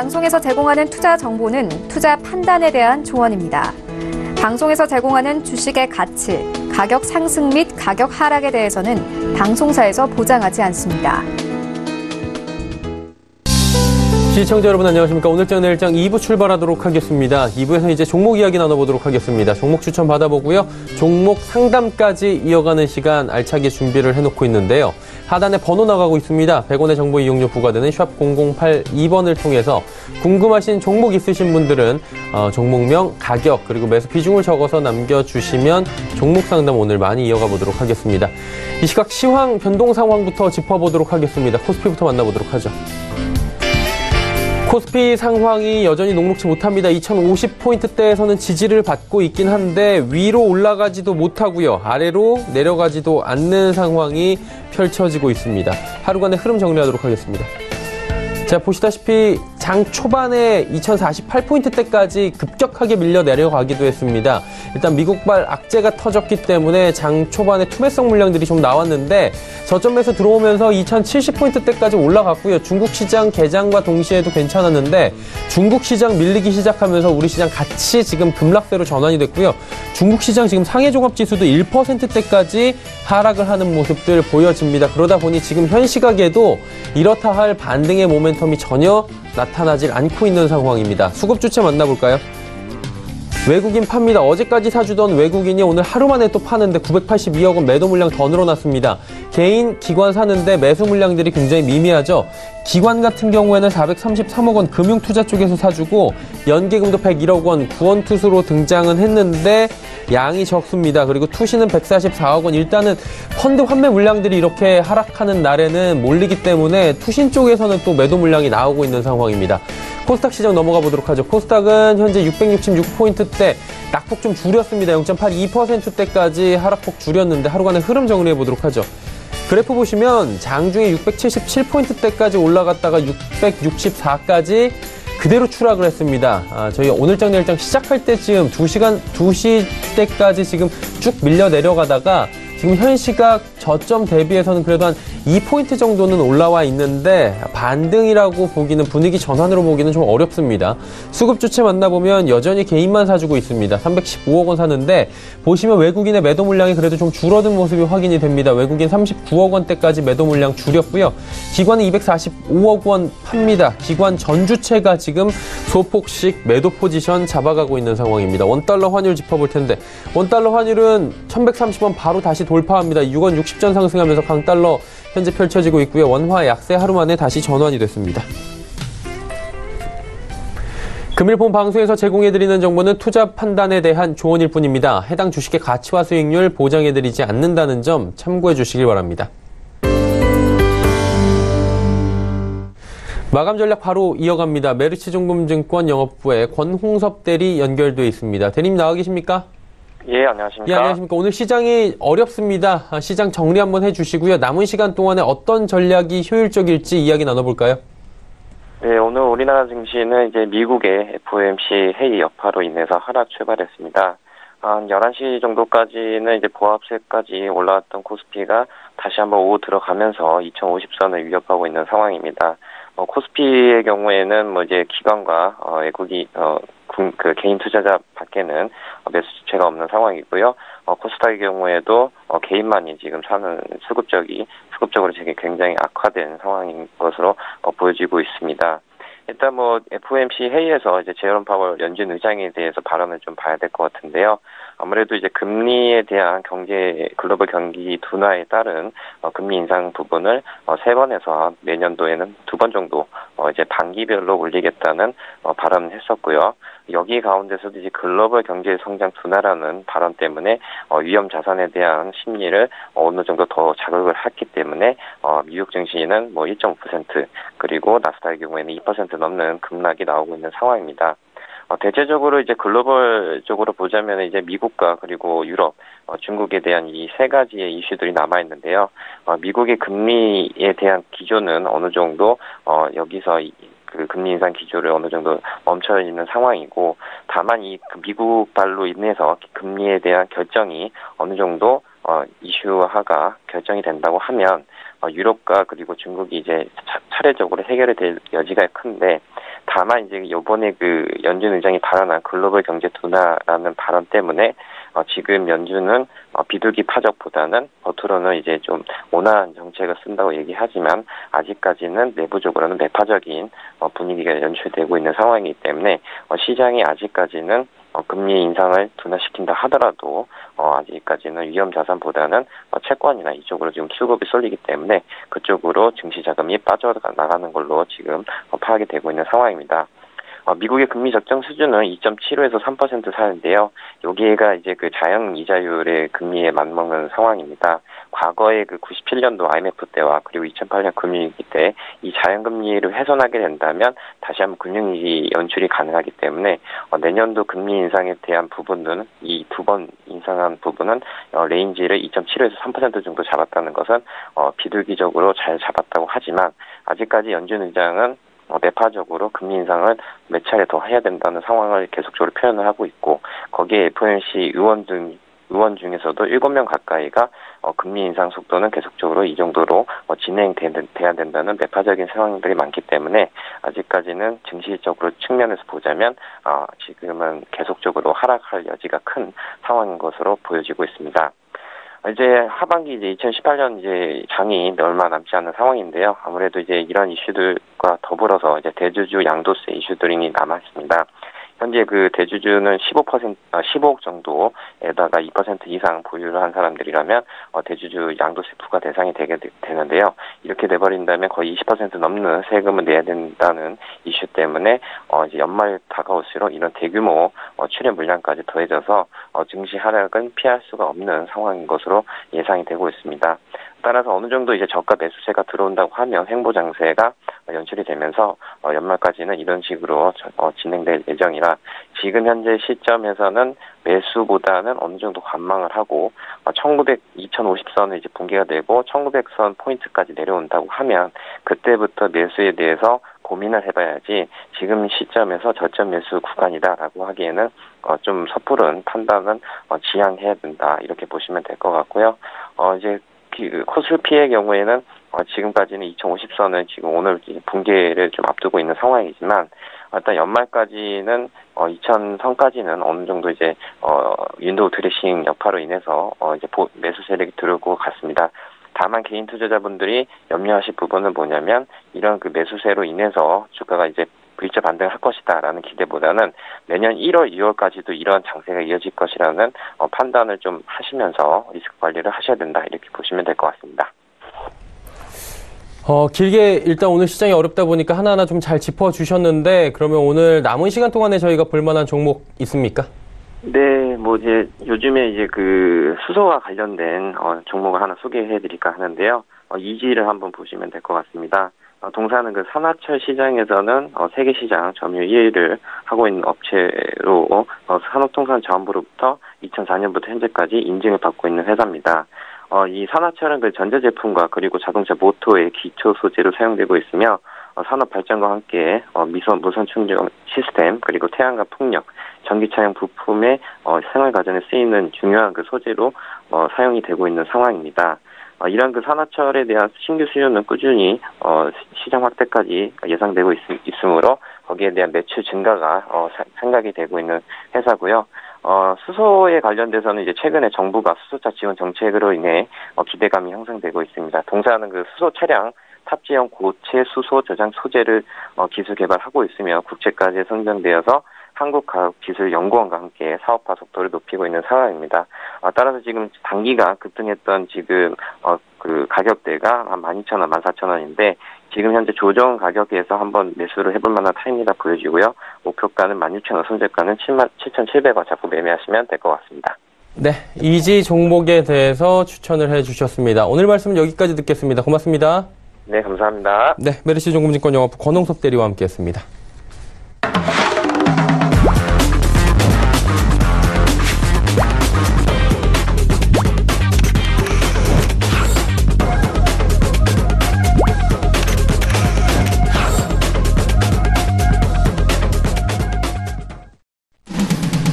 방송에서 제공하는 투자 정보는 투자 판단에 대한 조언입니다. 방송에서 제공하는 주식의 가치, 가격 상승 및 가격 하락에 대해서는 방송사에서 보장하지 않습니다. 시청자 여러분 안녕하십니까. 오늘장 내일장 2부 출발하도록 하겠습니다. 2부에서 이제 종목 이야기 나눠보도록 하겠습니다. 종목 추천 받아보고요. 종목 상담까지 이어가는 시간 알차게 준비를 해놓고 있는데요. 하단에 번호 나가고 있습니다. 100원의 정보 이용료 부과되는 샵 0082번을 통해서 궁금하신 종목 있으신 분들은 종목명, 가격 그리고 매수 비중을 적어서 남겨주시면 종목 상담 오늘 많이 이어가 보도록 하겠습니다. 이 시각 시황 변동 상황부터 짚어보도록 하겠습니다. 코스피부터 만나보도록 하죠. 코스피 상황이 여전히 녹록지 못합니다. 2050포인트대에서는 지지를 받고 있긴 한데 위로 올라가지도 못하고요. 아래로 내려가지도 않는 상황이 펼쳐지고 있습니다. 하루간의 흐름 정리하도록 하겠습니다. 자, 보시다시피 장 초반에 2048포인트대까지 급격하게 밀려 내려가기도 했습니다. 일단 미국발 악재가 터졌기 때문에 장 초반에 투매성 물량들이 좀 나왔는데 저점에서 들어오면서 2070포인트대까지 올라갔고요. 중국 시장 개장과 동시에도 괜찮았는데 중국 시장 밀리기 시작하면서 우리 시장 같이 지금 급락세로 전환이 됐고요. 중국 시장 지금 상해종합지수도 1%대까지 하락을 하는 모습들 보여집니다. 그러다 보니 지금 현 시각에도 이렇다 할 반등의 모멘텀이 전혀 나타나질 않고 있는 상황입니다. 수급 주체 만나볼까요? 외국인 팝니다. 어제까지 사주던 외국인이 오늘 하루 만에 또 파는데 982억 원 매도 물량 더 늘어났습니다. 개인, 기관 사는데 매수 물량들이 굉장히 미미하죠. 기관 같은 경우에는 433억 원 금융투자 쪽에서 사주고 연계금도 101억 원 구원투수로 등장은 했는데 양이 적습니다. 그리고 투시는 144억 원. 일단은 펀드 환매 물량들이 이렇게 하락하는 날에는 몰리기 때문에 투신 쪽에서는 또 매도 물량이 나오고 있는 상황입니다. 코스닥 시장 넘어가 보도록 하죠. 코스닥은 현재 666포인트대 낙폭 좀 줄였습니다. 0.82%대까지 하락폭 줄였는데 하루간의 흐름 정리해 보도록 하죠. 그래프 보시면 장중에 677포인트대까지 올라갔다가 664까지 그대로 추락을 했습니다. 저희 오늘장 내일장 시작할 때쯤 2시 때까지 지금 쭉 밀려 내려가다가 지금 현 시각 저점 대비해서는 그래도 한 2포인트 정도는 올라와 있는데 반등이라고 보기는 분위기 전환으로 보기는 좀 어렵습니다. 수급 주체 만나보면 여전히 개인만 사주고 있습니다. 315억 원 사는데 보시면 외국인의 매도 물량이 그래도 좀 줄어든 모습이 확인이 됩니다. 외국인 39억 원대까지 매도 물량 줄였고요. 기관은 245억 원 팝니다. 기관 전주체가 지금 소폭씩 매도 포지션 잡아가고 있는 상황입니다. 원달러 환율 짚어볼 텐데 원달러 환율은 1130원 바로 다시 돌파합니다. 6원 60전 상승하면서 강달러 현재 펼쳐지고 있고요. 원화 약세 하루 만에 다시 전환이 됐습니다. 금일본 방송에서 제공해드리는 정보는 투자 판단에 대한 조언일 뿐입니다. 해당 주식의 가치와 수익률 보장해드리지 않는다는 점 참고해 주시길 바랍니다. 마감 전략 바로 이어갑니다. 메르츠증권증권 영업부의 권홍섭 대리 연결돼 있습니다. 대리님 나와 계십니까? 예, 안녕하십니까. 예, 안녕하십니까. 오늘 시장이 어렵습니다. 시장 정리 한번 해주시고요. 남은 시간 동안에 어떤 전략이 효율적일지 이야기 나눠볼까요? 네, 오늘 우리나라 증시는 이제 미국의 FOMC 회의 여파로 인해서 하락 출발했습니다. 한 11시 정도까지는 이제 보합세까지 올라왔던 코스피가 다시 한번 오후 들어가면서 2050선을 위협하고 있는 상황입니다. 코스피의 경우에는 이제 기관과 외국이 개인 투자자 밖에는 매수 주체가 없는 상황이고요. 코스닥의 경우에도 개인만이 지금 사는 수급적으로 굉장히 악화된 상황인 것으로 보여지고 있습니다. 일단 FOMC 회의에서 이제 제롬 파월 연준 의장에 대해서 발언을 좀 봐야 될 것 같은데요. 아무래도 이제 금리에 대한 글로벌 경기 둔화에 따른 금리 인상 부분을 3번에서 내년도에는 2번 정도 이제 반기별로 올리겠다는 발언을 했었고요. 여기 가운데서도 이제 글로벌 경제 성장 둔화라는 발언 때문에 위험 자산에 대한 심리를 어느 정도 더 자극을 했기 때문에 미국 증시는 1.5% 그리고 나스닥의 경우에는 2% 넘는 급락이 나오고 있는 상황입니다. 대체적으로 이제 글로벌적으로 보자면 이제 미국과 그리고 유럽, 중국에 대한 이 세 가지의 이슈들이 남아 있는데요. 미국의 금리에 대한 기조는 어느 정도 여기서 그 금리 인상 기조를 어느 정도 멈춰 있는 상황이고, 다만 이 미국발로 인해서 금리에 대한 결정이 어느 정도 이슈화가 결정이 된다고 하면 유럽과 그리고 중국이 이제 차례적으로 해결이 될 여지가 큰데, 다만 이제 이번에 그 연준 의장이 발언한 글로벌 경제 둔화라는 발언 때문에 지금 연준은 비둘기 파적보다는 겉으로는 이제 좀 온화한 정책을 쓴다고 얘기하지만 아직까지는 내부적으로는 매파적인 분위기가 연출되고 있는 상황이기 때문에 시장이 아직까지는 금리 인상을 둔화시킨다 하더라도 아직까지는 위험 자산보다는 채권이나 이쪽으로 지금 수급이 쏠리기 때문에 그쪽으로 증시 자금이 빠져나가는 걸로 지금 파악이 되고 있는 상황입니다. 미국의 금리 적정 수준은 2.75에서 3% 사이인데요. 여기가 이제 그 자연 이자율의 금리에 맞먹는 상황입니다. 과거에 그 97년도 IMF 때와 그리고 2008년 금융위기 때 이 자연 금리를 훼손하게 된다면 다시 한번 금융위기 연출이 가능하기 때문에 내년도 금리 인상에 대한 부분은 이 두 번 인상한 부분은 레인지를 2.75에서 3% 정도 잡았다는 것은 비둘기적으로 잘 잡았다고 하지만 아직까지 연준 의장은 매파적으로 금리 인상을 몇 차례 더 해야 된다는 상황을 계속적으로 표현을 하고 있고 거기에 FOMC 의원 중에서도 7명 가까이가 금리 인상 속도는 계속적으로 이 정도로 진행돼야 된다는 매파적인 상황들이 많기 때문에 아직까지는 증시적으로 측면에서 보자면 지금은 계속적으로 하락할 여지가 큰 상황인 것으로 보여지고 있습니다. 이제 하반기 이제 2018년 이제 장이 얼마 남지 않은 상황인데요. 아무래도 이제 이런 이슈들과 더불어서 이제 대주주 양도세 이슈들이 남아 있습니다. 현재 그 대주주는 15억 정도에다가 2% 이상 보유를 한 사람들이라면 대주주 양도세 부과 대상이 되게 되는데요. 이렇게 돼버린다면 거의 20% 넘는 세금을 내야 된다는 이슈 때문에 이제 연말 다가올수록 이런 대규모 출연 물량까지 더해져서 증시 하락은 피할 수가 없는 상황인 것으로 예상이 되고 있습니다. 따라서 어느 정도 이제 저가 매수세가 들어온다고 하면 횡보 장세가 연출이 되면서 연말까지는 이런 식으로 진행될 예정이라 지금 현재 시점에서는 매수보다는 어느 정도 관망을 하고 2050선을 이제 붕괴가 되고 1900선 포인트까지 내려온다고 하면 그때부터 매수에 대해서 고민을 해봐야지 지금 시점에서 저점 매수 구간이다라고 하기에는 좀 섣부른 판단은 지양해야 된다 이렇게 보시면 될 것 같고요. 이제 코스피의 경우에는 지금까지는 2050선은 지금 오늘 붕괴를 좀 앞두고 있는 상황이지만 일단 연말까지는 2000선까지는 어느 정도 이제 윈도우 드레싱 여파로 인해서 이제 매수 세력이 들어올 것 같습니다. 다만 개인 투자자분들이 염려하실 부분은 뭐냐면 이런 그 매수세로 인해서 주가가 이제 V자 반등을 할 것이다라는 기대보다는 내년 1월, 2월까지도 이러한 장세가 이어질 것이라는 판단을 좀 하시면서 리스크 관리를 하셔야 된다 이렇게 보시면 될 것 같습니다. 길게 일단 오늘 시장이 어렵다 보니까 하나하나 좀 잘 짚어주셨는데 그러면 오늘 남은 시간 동안에 저희가 볼만한 종목 있습니까? 네, 뭐 이제 요즘에 이제 그 수소와 관련된 종목을 하나 소개해드릴까 하는데요. 이지를 한번 보시면 될 것 같습니다. 동사는 그 산화철 시장에서는 세계 시장 점유율 1위를 하고 있는 업체로 산업통상자원부로부터 2004년부터 현재까지 인증을 받고 있는 회사입니다. 이 산화철은 그 전자제품과 그리고 자동차 모터의 기초 소재로 사용되고 있으며 산업 발전과 함께 무선 충전 시스템 그리고 태양광 풍력, 전기차용 부품의 생활 가전에 쓰이는 중요한 그 소재로 사용이 되고 있는 상황입니다. 이러한 그 산화철에 대한 신규 수요는 꾸준히 시장 확대까지 예상되고 있으므로 거기에 대한 매출 증가가 생각이 되고 있는 회사고요. 수소에 관련돼서는 이제 최근에 정부가 수소차 지원 정책으로 인해 기대감이 형성되고 있습니다. 동사는 그 수소 차량 탑재형 고체 수소 저장 소재를 기술 개발하고 있으며 국제까지 선정되어서 한국과학기술연구원과 함께 사업화 속도를 높이고 있는 상황입니다. 따라서 지금 단기가 급등했던 지금 그 가격대가 한 12,000원, 14,000원인데 지금 현재 조정 가격에서 한번 매수를 해볼 만한 타임이라 보여지고요. 목표가는 16,000원, 손절가는 77,700원 잡고 매매하시면 될 것 같습니다. 네, 이지 종목에 대해서 추천을 해주셨습니다. 오늘 말씀은 여기까지 듣겠습니다. 고맙습니다. 네, 감사합니다. 네, 메르시 종금증권 영업부 권홍섭 대리와 함께했습니다.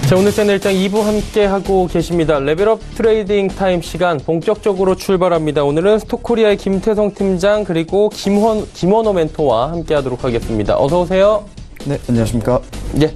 자, 오늘 채널장 2부 함께하고 계십니다. 레벨업 트레이딩 타임 시간 본격적으로 출발합니다. 오늘은 스톡코리아의 김태성 팀장 그리고 김원호 멘토와 함께하도록 하겠습니다. 어서 오세요. 네, 안녕하십니까. 예.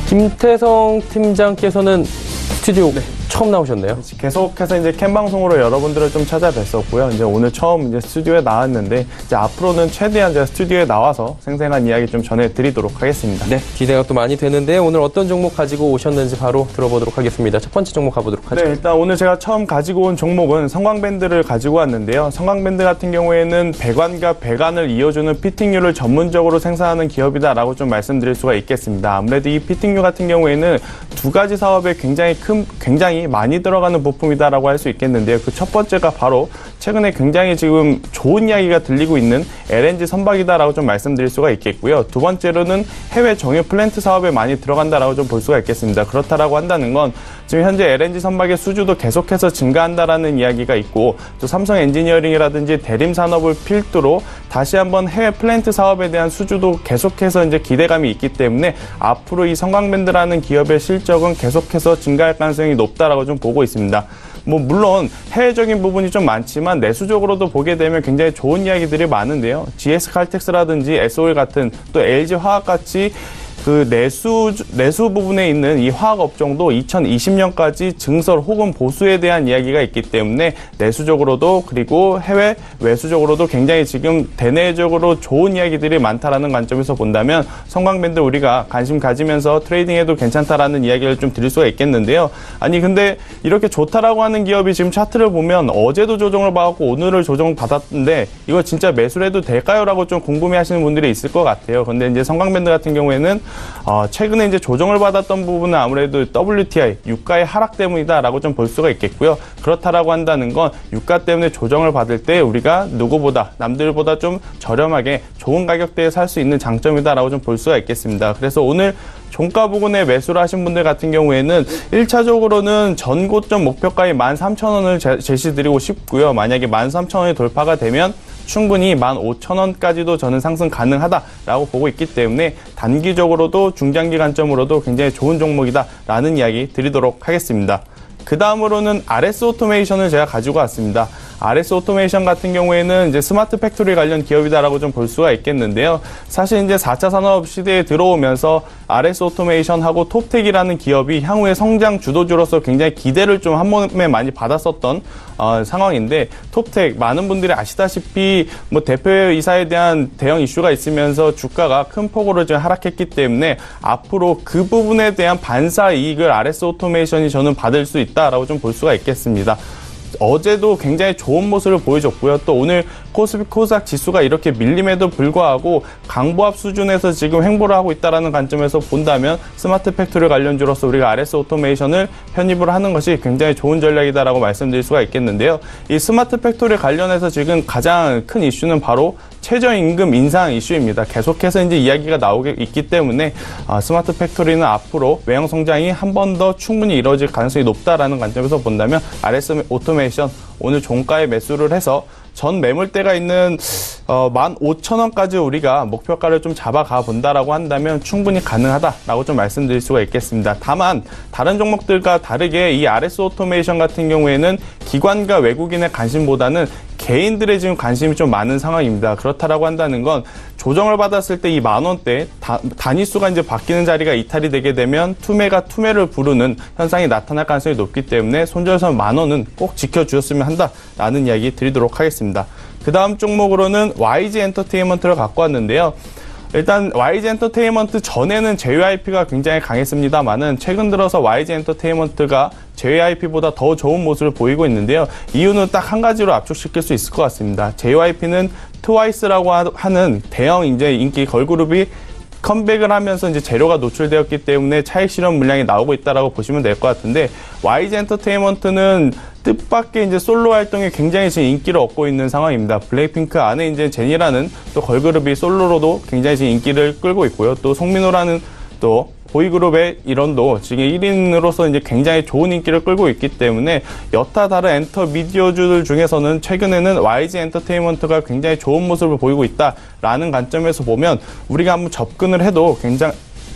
김태성 팀장께서는 스튜디오 처음 나오셨네요. 계속해서 이제 캠 방송으로 여러분들을 좀 찾아뵀었고요. 이제 오늘 처음 이제 스튜디오에 나왔는데 이제 앞으로는 최대한 제가 스튜디오에 나와서 생생한 이야기 좀 전해드리도록 하겠습니다. 네, 기대가 또 많이 되는데 오늘 어떤 종목 가지고 오셨는지 바로 들어보도록 하겠습니다. 첫 번째 종목 가보도록 하죠. 네, 일단 오늘 제가 처음 가지고 온 종목은 성광밴드를 가지고 왔는데요. 성광밴드 같은 경우에는 배관과 배관을 이어주는 피팅류를 전문적으로 생산하는 기업이다라고 좀 말씀드릴 수가 있겠습니다. 아무래도 이 피팅류 같은 경우에는 두 가지 사업에 굉장히 많이 들어가는 부품이다라고 할 수 있겠는데요. 그 첫 번째가 바로 최근에 굉장히 지금 좋은 이야기가 들리고 있는 LNG 선박이다라고 좀 말씀드릴 수가 있겠고요. 두 번째로는 해외 정유 플랜트 사업에 많이 들어간다라고 좀 볼 수가 있겠습니다. 그렇다라고 한다는 건 지금 현재 LNG 선박의 수주도 계속해서 증가한다라는 이야기가 있고 또 삼성 엔지니어링이라든지 대림 산업을 필두로 다시 한번 해외 플랜트 사업에 대한 수주도 계속해서 이제 기대감이 있기 때문에 앞으로 이 성광밴드라는 기업의 실적은 계속해서 증가할 가능성이 높다라고 좀 보고 있습니다. 물론 해외적인 부분이 좀 많지만 내수적으로도 보게 되면 굉장히 좋은 이야기들이 많은데요. GS 칼텍스라든지 SO일 같은 또 LG 화학같이 그 내수 부분에 있는 이 화학 업종도 2020년까지 증설 혹은 보수에 대한 이야기가 있기 때문에 내수적으로도 그리고 해외 외수적으로도 굉장히 지금 대내적으로 좋은 이야기들이 많다라는 관점에서 본다면 성광밴드 우리가 관심 가지면서 트레이딩해도 괜찮다라는 이야기를 좀 드릴 수가 있겠는데요. 아니 근데 이렇게 좋다라고 하는 기업이 지금 차트를 보면 어제도 조정을 받았고 오늘을 조정받았는데 이거 진짜 매수를 해도 될까요? 라고 좀 궁금해하시는 분들이 있을 것 같아요. 근데 이제 성광밴드 같은 경우에는 최근에 이제 조정을 받았던 부분은 아무래도 WTI, 유가의 하락 때문이다라고 좀 볼 수가 있겠고요. 그렇다라고 한다는 건 유가 때문에 조정을 받을 때 우리가 누구보다 남들보다 좀 저렴하게 좋은 가격대에 살 수 있는 장점이다라고 좀 볼 수가 있겠습니다. 그래서 오늘 종가 부근에 매수를 하신 분들 같은 경우에는 1차적으로는 전 고점 목표가의 13,000원을 제시드리고 싶고요. 만약에 13,000원이 돌파가 되면 충분히 15,000원까지도 저는 상승 가능하다라고 보고 있기 때문에 단기적으로도 중장기 관점으로도 굉장히 좋은 종목이다라는 이야기 드리도록 하겠습니다. 그 다음으로는 RS 오토메이션을 제가 가지고 왔습니다. RS 오토메이션 같은 경우에는 이제 스마트 팩토리 관련 기업이다라고 좀 볼 수가 있겠는데요. 사실 이제 4차 산업 시대에 들어오면서 RS 오토메이션하고 톱텍이라는 기업이 향후의 성장 주도주로서 굉장히 기대를 좀 한 몸에 많이 받았었던 상황인데 톱텍 많은 분들이 아시다시피 대표이사에 대한 대형 이슈가 있으면서 주가가 큰 폭으로 지금 하락했기 때문에 앞으로 그 부분에 대한 반사 이익을 RS 오토메이션이 저는 받을 수 있다라고 좀 볼 수가 있겠습니다. 어제도 굉장히 좋은 모습을 보여줬고요. 또 오늘 코스피 코스닥 지수가 이렇게 밀림에도 불구하고 강보합 수준에서 지금 횡보를 하고 있다는 관점에서 본다면 스마트 팩토리 관련주로서 우리가 RS 오토메이션을 편입을 하는 것이 굉장히 좋은 전략이다라고 말씀드릴 수가 있겠는데요. 이 스마트 팩토리 관련해서 지금 가장 큰 이슈는 바로 최저임금 인상 이슈입니다. 계속해서 이제 이야기가 나오고 있기 때문에 스마트 팩토리는 앞으로 외형 성장이 한 번 더 충분히 이루어질 가능성이 높다라는 관점에서 본다면 RS 오토메이션 오늘 종가에 매수를 해서 전 매물대가 있는 15,000원까지 우리가 목표가를 좀 잡아가 본다라고 한다면 충분히 가능하다라고 좀 말씀드릴 수가 있겠습니다. 다만 다른 종목들과 다르게 이 RS 오토메이션 같은 경우에는 기관과 외국인의 관심보다는 개인들의 지금 관심이 좀 많은 상황입니다. 그렇다라고 한다는 건 조정을 받았을 때 이 10,000원대 단위수가 이제 바뀌는 자리가 이탈이 되게 되면 투매가 투매를 부르는 현상이 나타날 가능성이 높기 때문에 손절선 10,000원은 꼭 지켜주셨으면 한다라는 이야기 드리도록 하겠습니다. 그 다음 종목으로는 YG 엔터테인먼트를 갖고 왔는데요. 일단 YG 엔터테인먼트 전에는 JYP가 굉장히 강했습니다만은 최근 들어서 YG 엔터테인먼트가 JYP보다 더 좋은 모습을 보이고 있는데요. 이유는 딱 한 가지로 압축시킬 수 있을 것 같습니다. JYP는 트와이스라고 하는 대형 이제 인기 걸그룹이 컴백을 하면서 이제 재료가 노출되었기 때문에 차익 실현 물량이 나오고 있다라고 보시면 될 것 같은데 YG 엔터테인먼트는 뜻밖의 이제 솔로 활동에 굉장히 지금 인기를 얻고 있는 상황입니다. 블랙핑크 안에 이제 제니라는 또 걸그룹이 솔로로도 굉장히 지금 인기를 끌고 있고요. 또 송민호라는 또 보이그룹의 일원도 지금 1인으로서 이제 굉장히 좋은 인기를 끌고 있기 때문에 여타 다른 엔터 미디어주들 중에서는 최근에는 YG 엔터테인먼트가 굉장히 좋은 모습을 보이고 있다라는 관점에서 보면 우리가 한번 접근을 해도 굉장히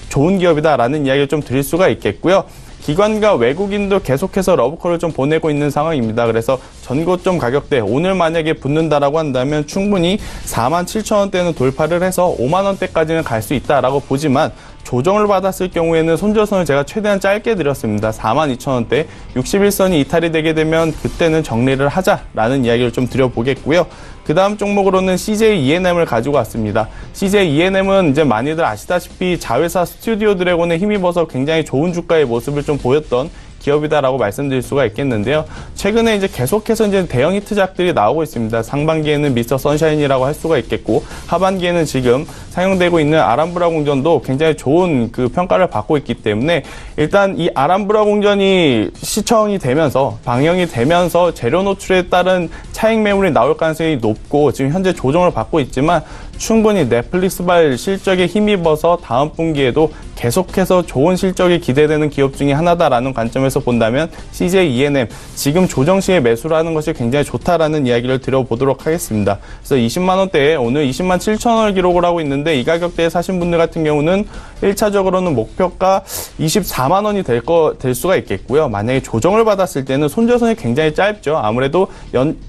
좋은 기업이다라는 이야기를 좀 드릴 수가 있겠고요. 기관과 외국인도 계속해서 러브콜을 좀 보내고 있는 상황입니다. 그래서 전고점 가격대 오늘 만약에 붙는다라고 한다면 충분히 47,000원대는 돌파를 해서 5만 원대까지는 갈 수 있다라고 보지만 조정을 받았을 경우에는 손절선을 제가 최대한 짧게 드렸습니다. 42,000원대 61선이 이탈이 되게 되면 그때는 정리를 하자라는 이야기를 좀 드려보겠고요. 그 다음 종목으로는 CJ E&M을 가지고 왔습니다. CJ E&M은 이제 많이들 아시다시피 자회사 스튜디오 드래곤에 힘입어서 굉장히 좋은 주가의 모습을 좀 보였던 기업이다라고 말씀드릴 수가 있겠는데요. 최근에 이제 계속해서 이제 대형 히트작들이 나오고 있습니다. 상반기에는 미스터 선샤인이라고 할 수가 있겠고, 하반기에는 지금 사용되고 있는 아람브라 공전도 굉장히 좋은 그 평가를 받고 있기 때문에 일단 이 아람브라 공전이 시청이 되면서 방영이 되면서 재료 노출에 따른 차익 매물이 나올 가능성이 높고 지금 현재 조정을 받고 있지만 충분히 넷플릭스발 실적에 힘입어서 다음 분기에도 계속해서 좋은 실적이 기대되는 기업 중에 하나다라는 관점에서 본다면 CJ E&M 지금 조정 시에 매수를 하는 것이 굉장히 좋다라는 이야기를 드려보도록 하겠습니다. 그래서 20만 원대에 오늘 20만 7천 원을 기록을 하고 있는데 이 가격대에 사신 분들 같은 경우는 1차적으로는 목표가 24만 원이 될 수가 있겠고요. 만약에 조정을 받았을 때는 손절선이 굉장히 짧죠. 아무래도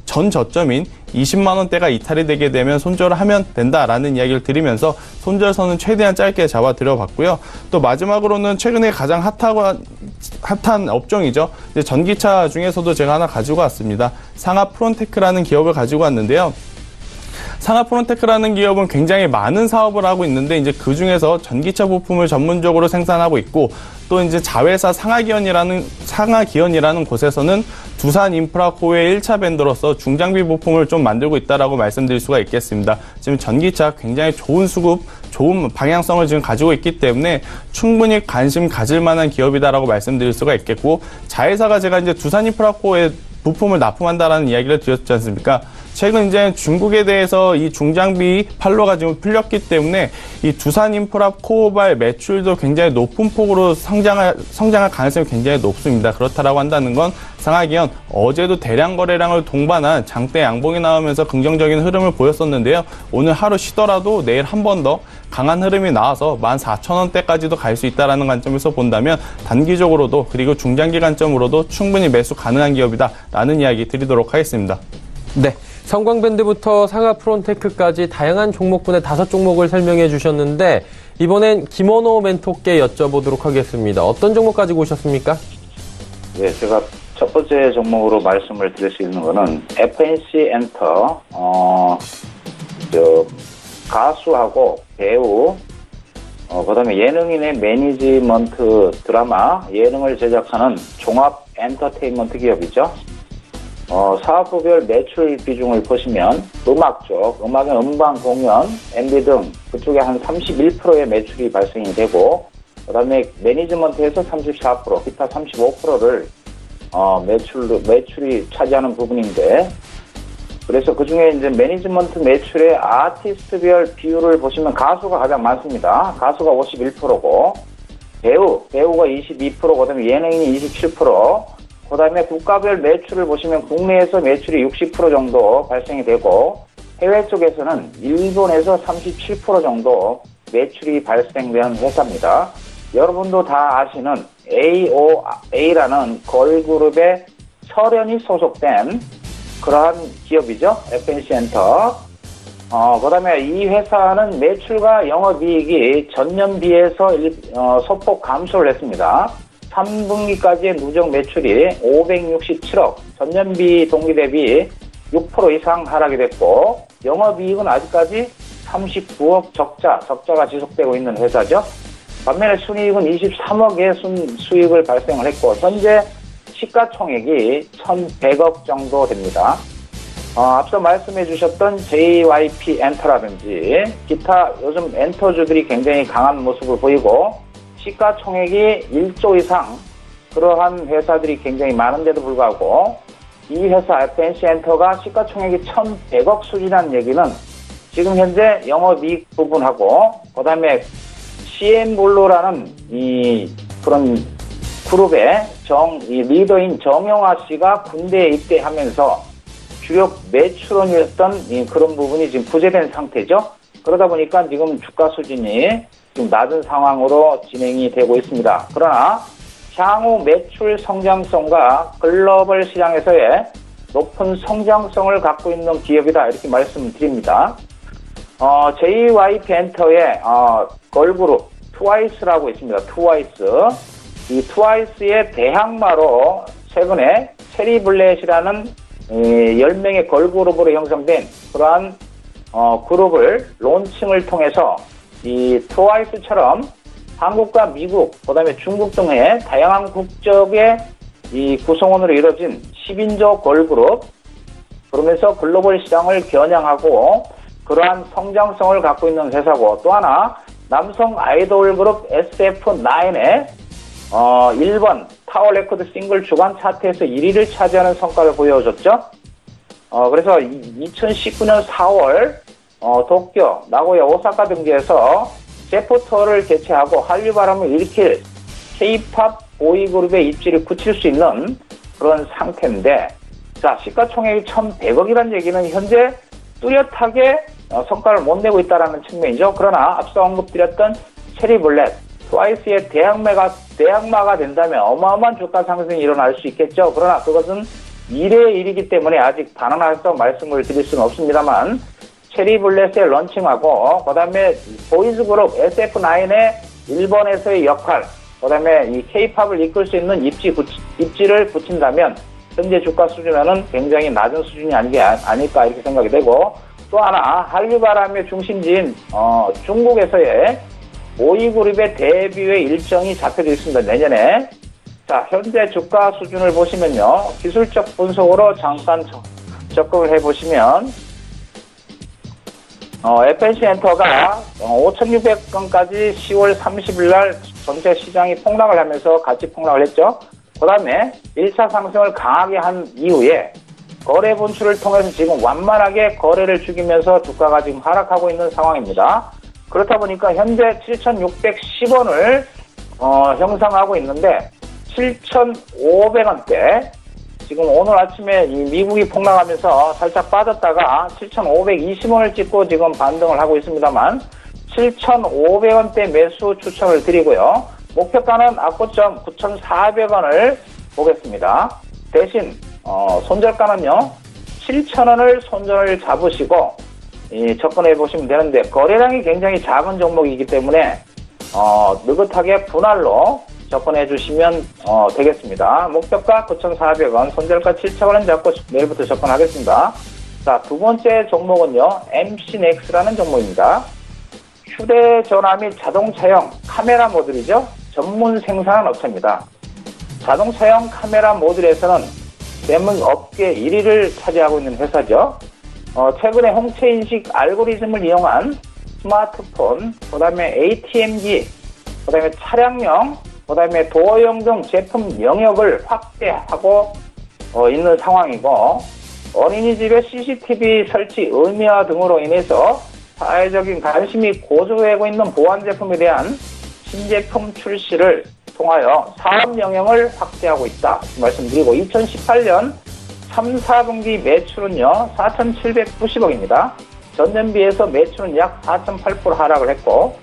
전 저점인 20만 원대가 이탈이 되게 되면 손절을 하면 된다라는 이야기를 드리면서 손절선은 최대한 짧게 잡아 드려봤고요. 또 마지막으로는 최근에 가장 핫한 업종이죠. 이제 전기차 중에서도 제가 하나 가지고 왔습니다. 상하 프론테크라는 기업을 가지고 왔는데요. 상하 프론테크라는 기업은 굉장히 많은 사업을 하고 있는데 이제 그 중에서 전기차 부품을 전문적으로 생산하고 있고 또 이제 자회사 상하기원이라는 곳에서는 두산 인프라코의 1차 밴더로서 중장비 부품을 좀 만들고 있다라고 말씀드릴 수가 있겠습니다. 지금 전기차 굉장히 좋은 수급, 좋은 방향성을 지금 가지고 있기 때문에 충분히 관심 가질 만한 기업이다라고 말씀드릴 수가 있겠고 자회사가 제가 이제 두산 인프라코의 부품을 납품한다라는 이야기를 드렸지 않습니까? 최근 이제 중국에 대해서 이 중장비 판로가 지금 풀렸기 때문에 이 두산 인프라 코어발 매출도 굉장히 높은 폭으로 성장할 가능성이 굉장히 높습니다. 그렇다라고 한다는 건 상하기원 어제도 대량 거래량을 동반한 장대 양봉이 나오면서 긍정적인 흐름을 보였었는데요. 오늘 하루 쉬더라도 내일 한 번 더 강한 흐름이 나와서 14,000원대까지도 갈 수 있다는 관점에서 본다면 단기적으로도 그리고 중장기 관점으로도 충분히 매수 가능한 기업이다라는 이야기 드리도록 하겠습니다. 네. 성광밴드부터 상하 프론테크까지 다양한 종목군의 5종목을 설명해 주셨는데 이번엔 김원호 멘토께 여쭤보도록 하겠습니다. 어떤 종목 가지고 오셨습니까? 네, 제가 첫 번째 종목으로 말씀을 드릴 수 있는 거는 FNC 엔터, 가수하고 배우, 그다음에 예능인의 매니지먼트 드라마, 예능을 제작하는 종합 엔터테인먼트 기업이죠. 사업부별 매출 비중을 보시면 음악 쪽, 음악의 음반 공연, MV 등 그쪽에 한 31%의 매출이 발생이 되고 그다음에 매니지먼트에서 34%, 기타 35%를 매출이 차지하는 부분인데 그래서 그중에 이제 매니지먼트 매출의 아티스트별 비율을 보시면 가수가 가장 많습니다. 가수가 51%고 배우가 22%, 그다음에 예능인이 27%, 그다음에 국가별 매출을 보시면 국내에서 매출이 60% 정도 발생이 되고 해외 쪽에서는 일본에서 37% 정도 매출이 발생되는 회사입니다. 여러분도 다 아시는 AOA라는 걸그룹의 설현이 소속된 그러한 기업이죠. FNC 엔터. 그다음에 이 회사는 매출과 영업이익이 전년 비해서 소폭 감소를 했습니다. 3분기까지의 누적 매출이 567억, 전년비 동기 대비 6% 이상 하락이 됐고 영업이익은 아직까지 39억 적자가 지속되고 있는 회사죠. 반면에 순이익은 23억의 수익을 발생을 했고 현재 시가총액이 1,100억 정도 됩니다. 앞서 말씀해 주셨던 JYP 엔터라든지 기타 요즘 엔터주들이 굉장히 강한 모습을 보이고 시가총액이 1조 이상 그러한 회사들이 굉장히 많은데도 불구하고 이 회사 FNC 엔터가 시가총액이 1,100억 수준이라는 얘기는 지금 현재 영업이익 부분하고 그다음에 CM블루라는 그런 그룹의 리더인 정영아 씨가 군대에 입대하면서 주력 매출원이었던 그런 부분이 지금 부재된 상태죠. 그러다 보니까 지금 주가 수준이 좀 낮은 상황으로 진행이 되고 있습니다. 그러나 향후 매출 성장성과 글로벌 시장에서의 높은 성장성을 갖고 있는 기업이다 이렇게 말씀드립니다. JYP 엔터의 걸그룹 트와이스라고 있습니다. 트와이스. 이 트와이스의 대항마로 최근에 체리블렛이라는 10명의 걸그룹으로 형성된 그러한 그룹을 론칭을 통해서 이 트와이스처럼 한국과 미국, 그다음에 중국 등의 다양한 국적의 이 구성원으로 이루어진 10인조 걸그룹, 그러면서 글로벌 시장을 겨냥하고 그러한 성장성을 갖고 있는 회사고, 또 하나 남성 아이돌 그룹 SF9의 1번 타워 레코드 싱글 주간 차트에서 1위를 차지하는 성과를 보여줬죠. 그래서 2019년 4월 도쿄, 나고야, 오사카 등지에서 제프 투어를 개최하고 한류 바람을 일으킬 K-팝 보이그룹의 입지를 굳힐 수 있는 그런 상태인데, 자, 시가총액이 1,100억이라는 얘기는 현재 뚜렷하게 성과를 못 내고 있다는 측면이죠. 그러나 앞서 언급드렸던 체리블렛, 트와이스의 대항마가 된다면 어마어마한 주가 상승이 일어날 수 있겠죠. 그러나 그것은 미래의 일이기 때문에 아직 단언해서 말씀을 드릴 수는 없습니다만, 체리블렛의 런칭하고 그다음에 보이즈그룹 SF9의 일본에서의 역할, 그다음에 이 K-팝을 이끌 수 있는 입지를 붙인다면 현재 주가 수준에는 굉장히 낮은 수준이 아닐까 이렇게 생각이 되고, 또 하나 한류 바람의 중심지인 중국에서의 보이그룹의 데뷔의 일정이 잡혀져 있습니다. 내년에. 자, 현재 주가 수준을 보시면요, 기술적 분석으로 잠깐 접근을 해보시면 FNC 엔터가 5,600원까지 10월 30일 날 전체 시장이 폭락을 하면서 같이 폭락을 했죠. 그 다음에 1차 상승을 강하게 한 이후에 거래 분출을 통해서 지금 완만하게 거래를 죽이면서 주가가 지금 하락하고 있는 상황입니다. 그렇다 보니까 현재 7,610원을 형성하고 있는데 7,500원대, 지금 오늘 아침에 이 미국이 폭락하면서 살짝 빠졌다가 7,520원을 찍고 지금 반등을 하고 있습니다만 7,500원대 매수 추천을 드리고요. 목표가는 악고점 9,400원을 보겠습니다. 대신 손절가는요 7,000원을 손절을 잡으시고 접근해 보시면 되는데, 거래량이 굉장히 작은 종목이기 때문에 느긋하게 분할로 접근해 주시면 되겠습니다. 목표가 9,400원, 손절가 7,000원 잡고 내일부터 접근하겠습니다. 자, 두 번째 종목은요, MC넥스라는 종목입니다. 휴대전화 및 자동차용 카메라 모듈이죠. 전문 생산 업체입니다. 자동차용 카메라 모듈에서는 대문 업계 1위를 차지하고 있는 회사죠. 최근에 홍채 인식 알고리즘을 이용한 스마트폰, 그 다음에 ATM기, 그 다음에 차량용, 그 다음에 도어용 등 제품 영역을 확대하고 있는 상황이고, 어린이집의 CCTV 설치 의무화 등으로 인해서 사회적인 관심이 고조되고 있는 보안 제품에 대한 신제품 출시를 통하여 사업 영역을 확대하고 있다 말씀드리고, 2018년 3, 4분기 매출은요 4,790억입니다. 전년비해서 매출은 약 4.8% 하락을 했고,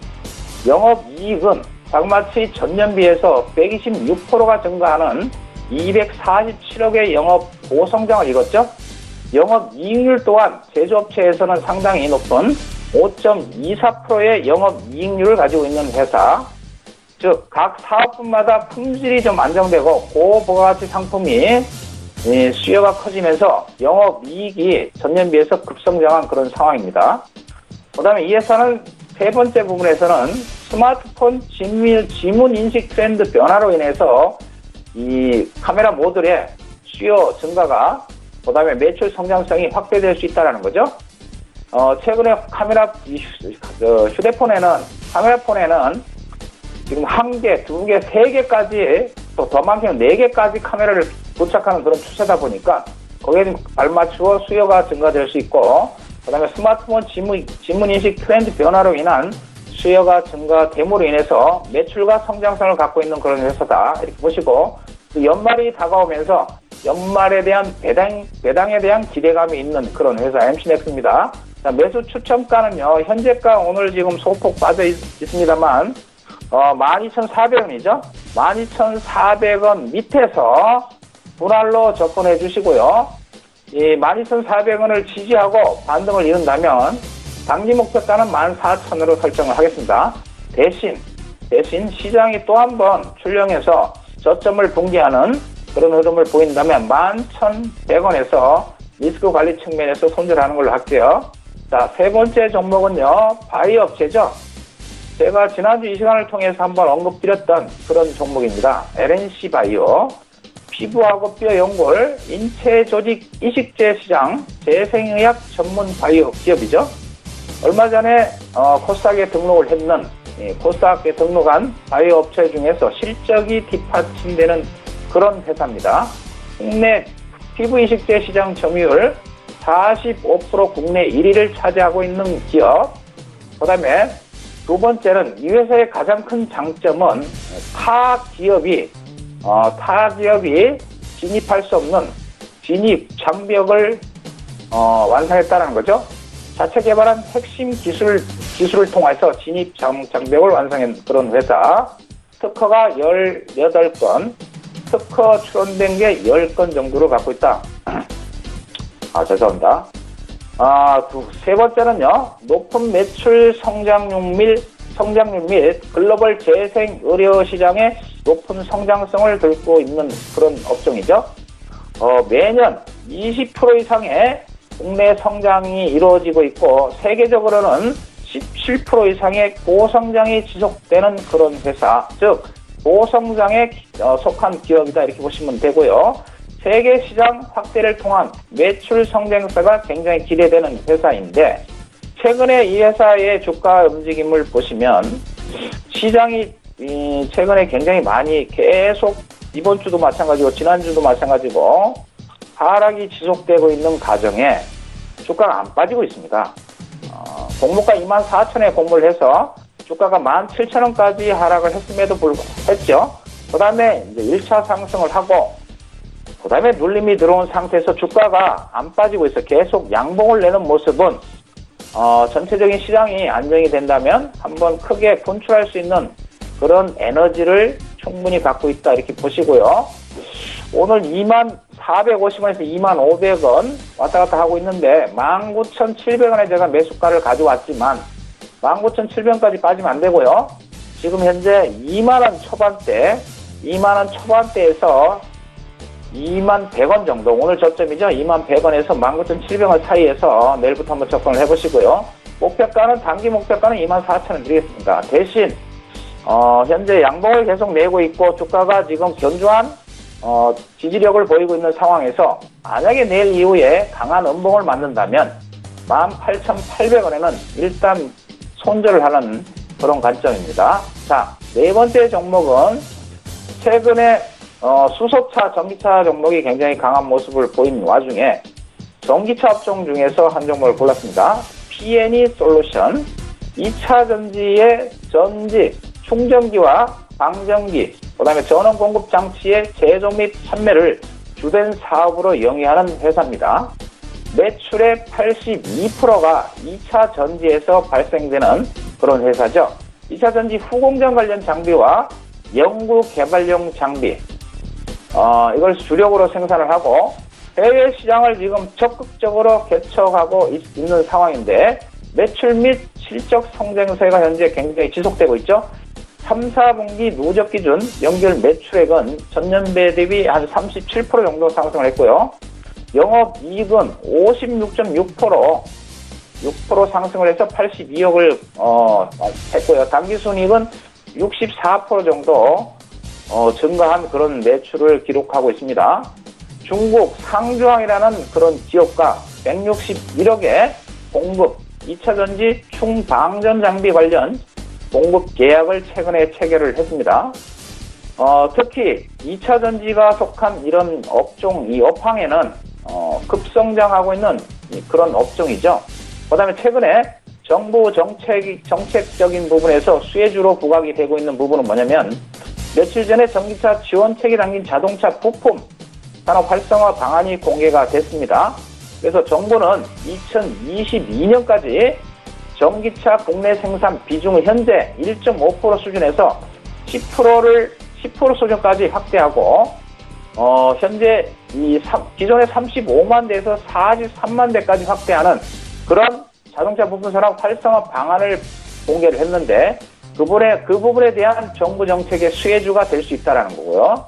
영업이익은 자그마치 전년비해서 126%가 증가하는 247억의 영업 고성장을 이뤘죠. 영업이익률 또한 제조업체에서는 상당히 높은 5.24%의 영업이익률을 가지고 있는 회사, 즉 각 사업분마다 품질이 좀 안정되고 고부가가치 상품이 수요가 커지면서 영업이익이 전년비해서 급성장한 그런 상황입니다. 그 다음에 이 회사는 세 번째 부분에서는 스마트폰 지문 인식 트렌드 변화로 인해서 이 카메라 모듈의 수요 증가가, 그 다음에 매출 성장성이 확대될 수 있다는 거죠. 최근에 카메라폰에는 지금 1개, 2개, 3개까지, 또 더 많게는 4개까지 카메라를 부착하는 그런 추세다 보니까 거기에 좀 발맞추어 수요가 증가될 수 있고, 그 다음에 스마트폰 지문인식 트렌드 변화로 인한 수요가 증가됨으로 인해서 매출과 성장성을 갖고 있는 그런 회사다 이렇게 보시고, 또 연말이 다가오면서 연말에 대한 배당에 대한 기대감이 있는 그런 회사 MC넥스입니다. 자, 매수 추천가는요, 현재가 오늘 지금 소폭 빠져 있습니다만 12,400원이죠. 12,400원 밑에서 분할로 접근해 주시고요. 이 12,400원을 지지하고 반등을 이룬다면 단기 목표가는 14,000원으로 설정을 하겠습니다. 대신 시장이 또 한 번 출렁해서 저점을 붕괴하는 그런 흐름을 보인다면 11,100원에서 리스크 관리 측면에서 손절하는 걸로 할게요. 자, 세 번째 종목은요, 바이오업체죠. 제가 지난주 이 시간을 통해서 한번 언급드렸던 그런 종목입니다. LNC 바이오. 피부하고 뼈 연골, 인체 조직 이식제 시장, 재생의학 전문 바이오 기업이죠. 얼마 전에 코스닥에 등록을 했는, 코스닥에 등록한 바이오 업체 중에서 실적이 뒷받침되는 그런 회사입니다. 국내 피부 이식제 시장 점유율 45% 국내 1위를 차지하고 있는 기업. 그 다음에 두 번째는 이 회사의 가장 큰 장점은 타 기업이 진입할 수 없는 진입 장벽을 완성했다는 거죠. 자체 개발한 핵심 기술을 통해서 진입 장벽을 완성한 그런 회사. 특허가 18건, 특허 출원된 게 10건 정도로 갖고 있다. 죄송합니다. 세 번째는요, 높은 매출 성장률 및 글로벌 재생 의료 시장의 높은 성장성을 들고 있는 그런 업종이죠. 매년 20% 이상의 국내 성장이 이루어지고 있고, 세계적으로는 17% 이상의 고성장이 지속되는 그런 회사, 즉 고성장에 속한 기업이다, 이렇게 보시면 되고요. 세계 시장 확대를 통한 매출 성장세가 굉장히 기대되는 회사인데, 최근에 이 회사의 주가 움직임을 보시면 시장이 최근에 굉장히 많이 계속, 이번 주도 마찬가지고 지난주도 마찬가지고 하락이 지속되고 있는 가정에 주가가 안 빠지고 있습니다. 공모가 24,000원에 공모를 해서 주가가 17,000원까지 하락을 했음에도 불구하고 그 다음에 이제 1차 상승을 하고, 그 다음에 눌림이 들어온 상태에서 주가가 안 빠지고 있어 계속 양봉을 내는 모습은 전체적인 시장이 안정이 된다면 한번 크게 분출할 수 있는 그런 에너지를 충분히 갖고 있다, 이렇게 보시고요. 오늘 24,550원에서 25,500원 왔다 갔다 하고 있는데 19,700원에 제가 매수가를 가져왔지만 19,700원까지 빠지면 안 되고요. 지금 현재 2만원 초반대에서 21,100원 정도, 오늘 저점이죠. 21,100원에서 19,700원 사이에서 내일부터 한번 접근을 해보시고요. 목표가는, 단기 목표가는 24,000원 드리겠습니다. 대신 현재 양봉을 계속 내고 있고 주가가 지금 견조한 지지력을 보이고 있는 상황에서 만약에 내일 이후에 강한 음봉을 만든다면 18,800원에는 일단 손절을 하는 그런 관점입니다. 자, 네 번째 종목은 최근에 수소차, 전기차 종목이 굉장히 강한 모습을 보이는 와중에 전기차 업종 중에서 한 종목을 골랐습니다. P&E 솔루션. 2차 전지의 전지, 충전기와 방전기, 그 다음에 전원 공급 장치의 제조 및 판매를 주된 사업으로 영위하는 회사입니다. 매출의 82%가 2차 전지에서 발생되는 그런 회사죠. 2차 전지 후공정 관련 장비와 연구 개발용 장비, 이걸 주력으로 생산을 하고 해외 시장을 지금 적극적으로 개척하고 있는 상황인데, 매출 및 실적 성장세가 현재 굉장히 지속되고 있죠. 3, 4분기 누적 기준 연결 매출액은 전년배 대비 한 37% 정도 상승을 했고요. 영업이익은 56.6% 상승을 해서 82억을 했고요. 당기순이익은 64% 정도 증가한 그런 매출을 기록하고 있습니다. 중국 상주항이라는 그런 기업과 161억의 공급, 2차전지 충방전 장비 관련 공급 계약을 최근에 체결을 했습니다. 특히 2차전지가 속한 이런 업종, 이 업황에는 급성장하고 있는 그런 업종이죠. 그 다음에 최근에 정부 정책적인 부분에서 수혜주로 부각이 되고 있는 부분은 뭐냐면, 며칠 전에 전기차 지원책이 담긴 자동차 부품 산업 활성화 방안이 공개가 됐습니다. 그래서 정부는 2022년까지 전기차 국내 생산 비중을 현재 1.5% 수준에서 10% 수준까지 확대하고 현재 기존의 35만 대에서 43만 대까지 확대하는 그런 자동차 부품 산업 활성화 방안을 공개를 했는데 그 부분에 대한 정부 정책의 수혜주가 될 수 있다는 거고요.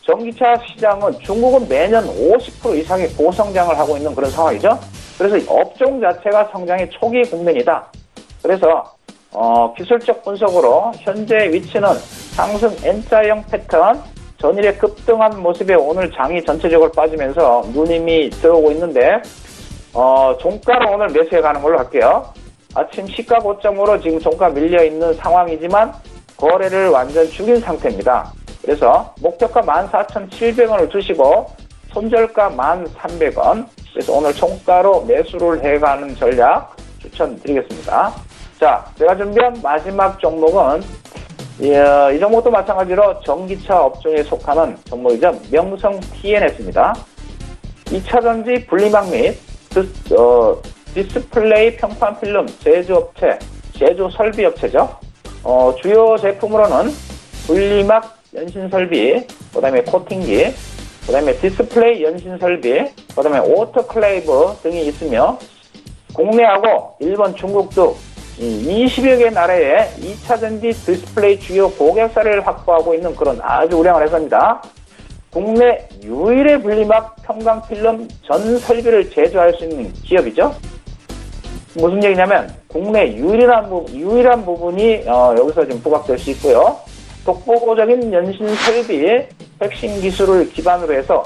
전기차 시장은 중국은 매년 50% 이상의 고성장을 하고 있는 그런 상황이죠. 그래서 업종 자체가 성장의 초기 국면이다. 그래서 기술적 분석으로 현재 위치는 상승 N자형 패턴, 전일에 급등한 모습에 오늘 장이 전체적으로 빠지면서 누님이 들어오고 있는데 종가로 오늘 매수해 가는 걸로 할게요. 아침 시가 고점으로 지금 종가 밀려 있는 상황이지만 거래를 완전 죽인 상태입니다. 그래서 목표가 14,700원을 두시고 손절가 1,300원. 그래서 오늘 종가로 매수를 해가는 전략 추천드리겠습니다. 자, 제가 준비한 마지막 종목은 이 종목도 마찬가지로 전기차 업종에 속하는 종목이죠. 명성 TNS입니다. 2차전지 분리막 및 디스플레이 평판 필름 제조업체, 제조 설비업체죠. 주요 제품으로는 분리막 연신 설비, 그 다음에 코팅기, 그 다음에 디스플레이 연신 설비, 그 다음에 오토클레이브 등이 있으며 국내하고 일본, 중국 등 20여 개 나라의 2차전지 디스플레이 주요 고객사를 확보하고 있는 그런 아주 우량한 회사입니다. 국내 유일의 분리막 평강 필름 전 설비를 제조할 수 있는 기업이죠. 무슨 얘기냐면 국내 유일한 부분이 여기서 좀 부각될 수 있고요. 독보적인 연신 설비 핵심 기술을 기반으로 해서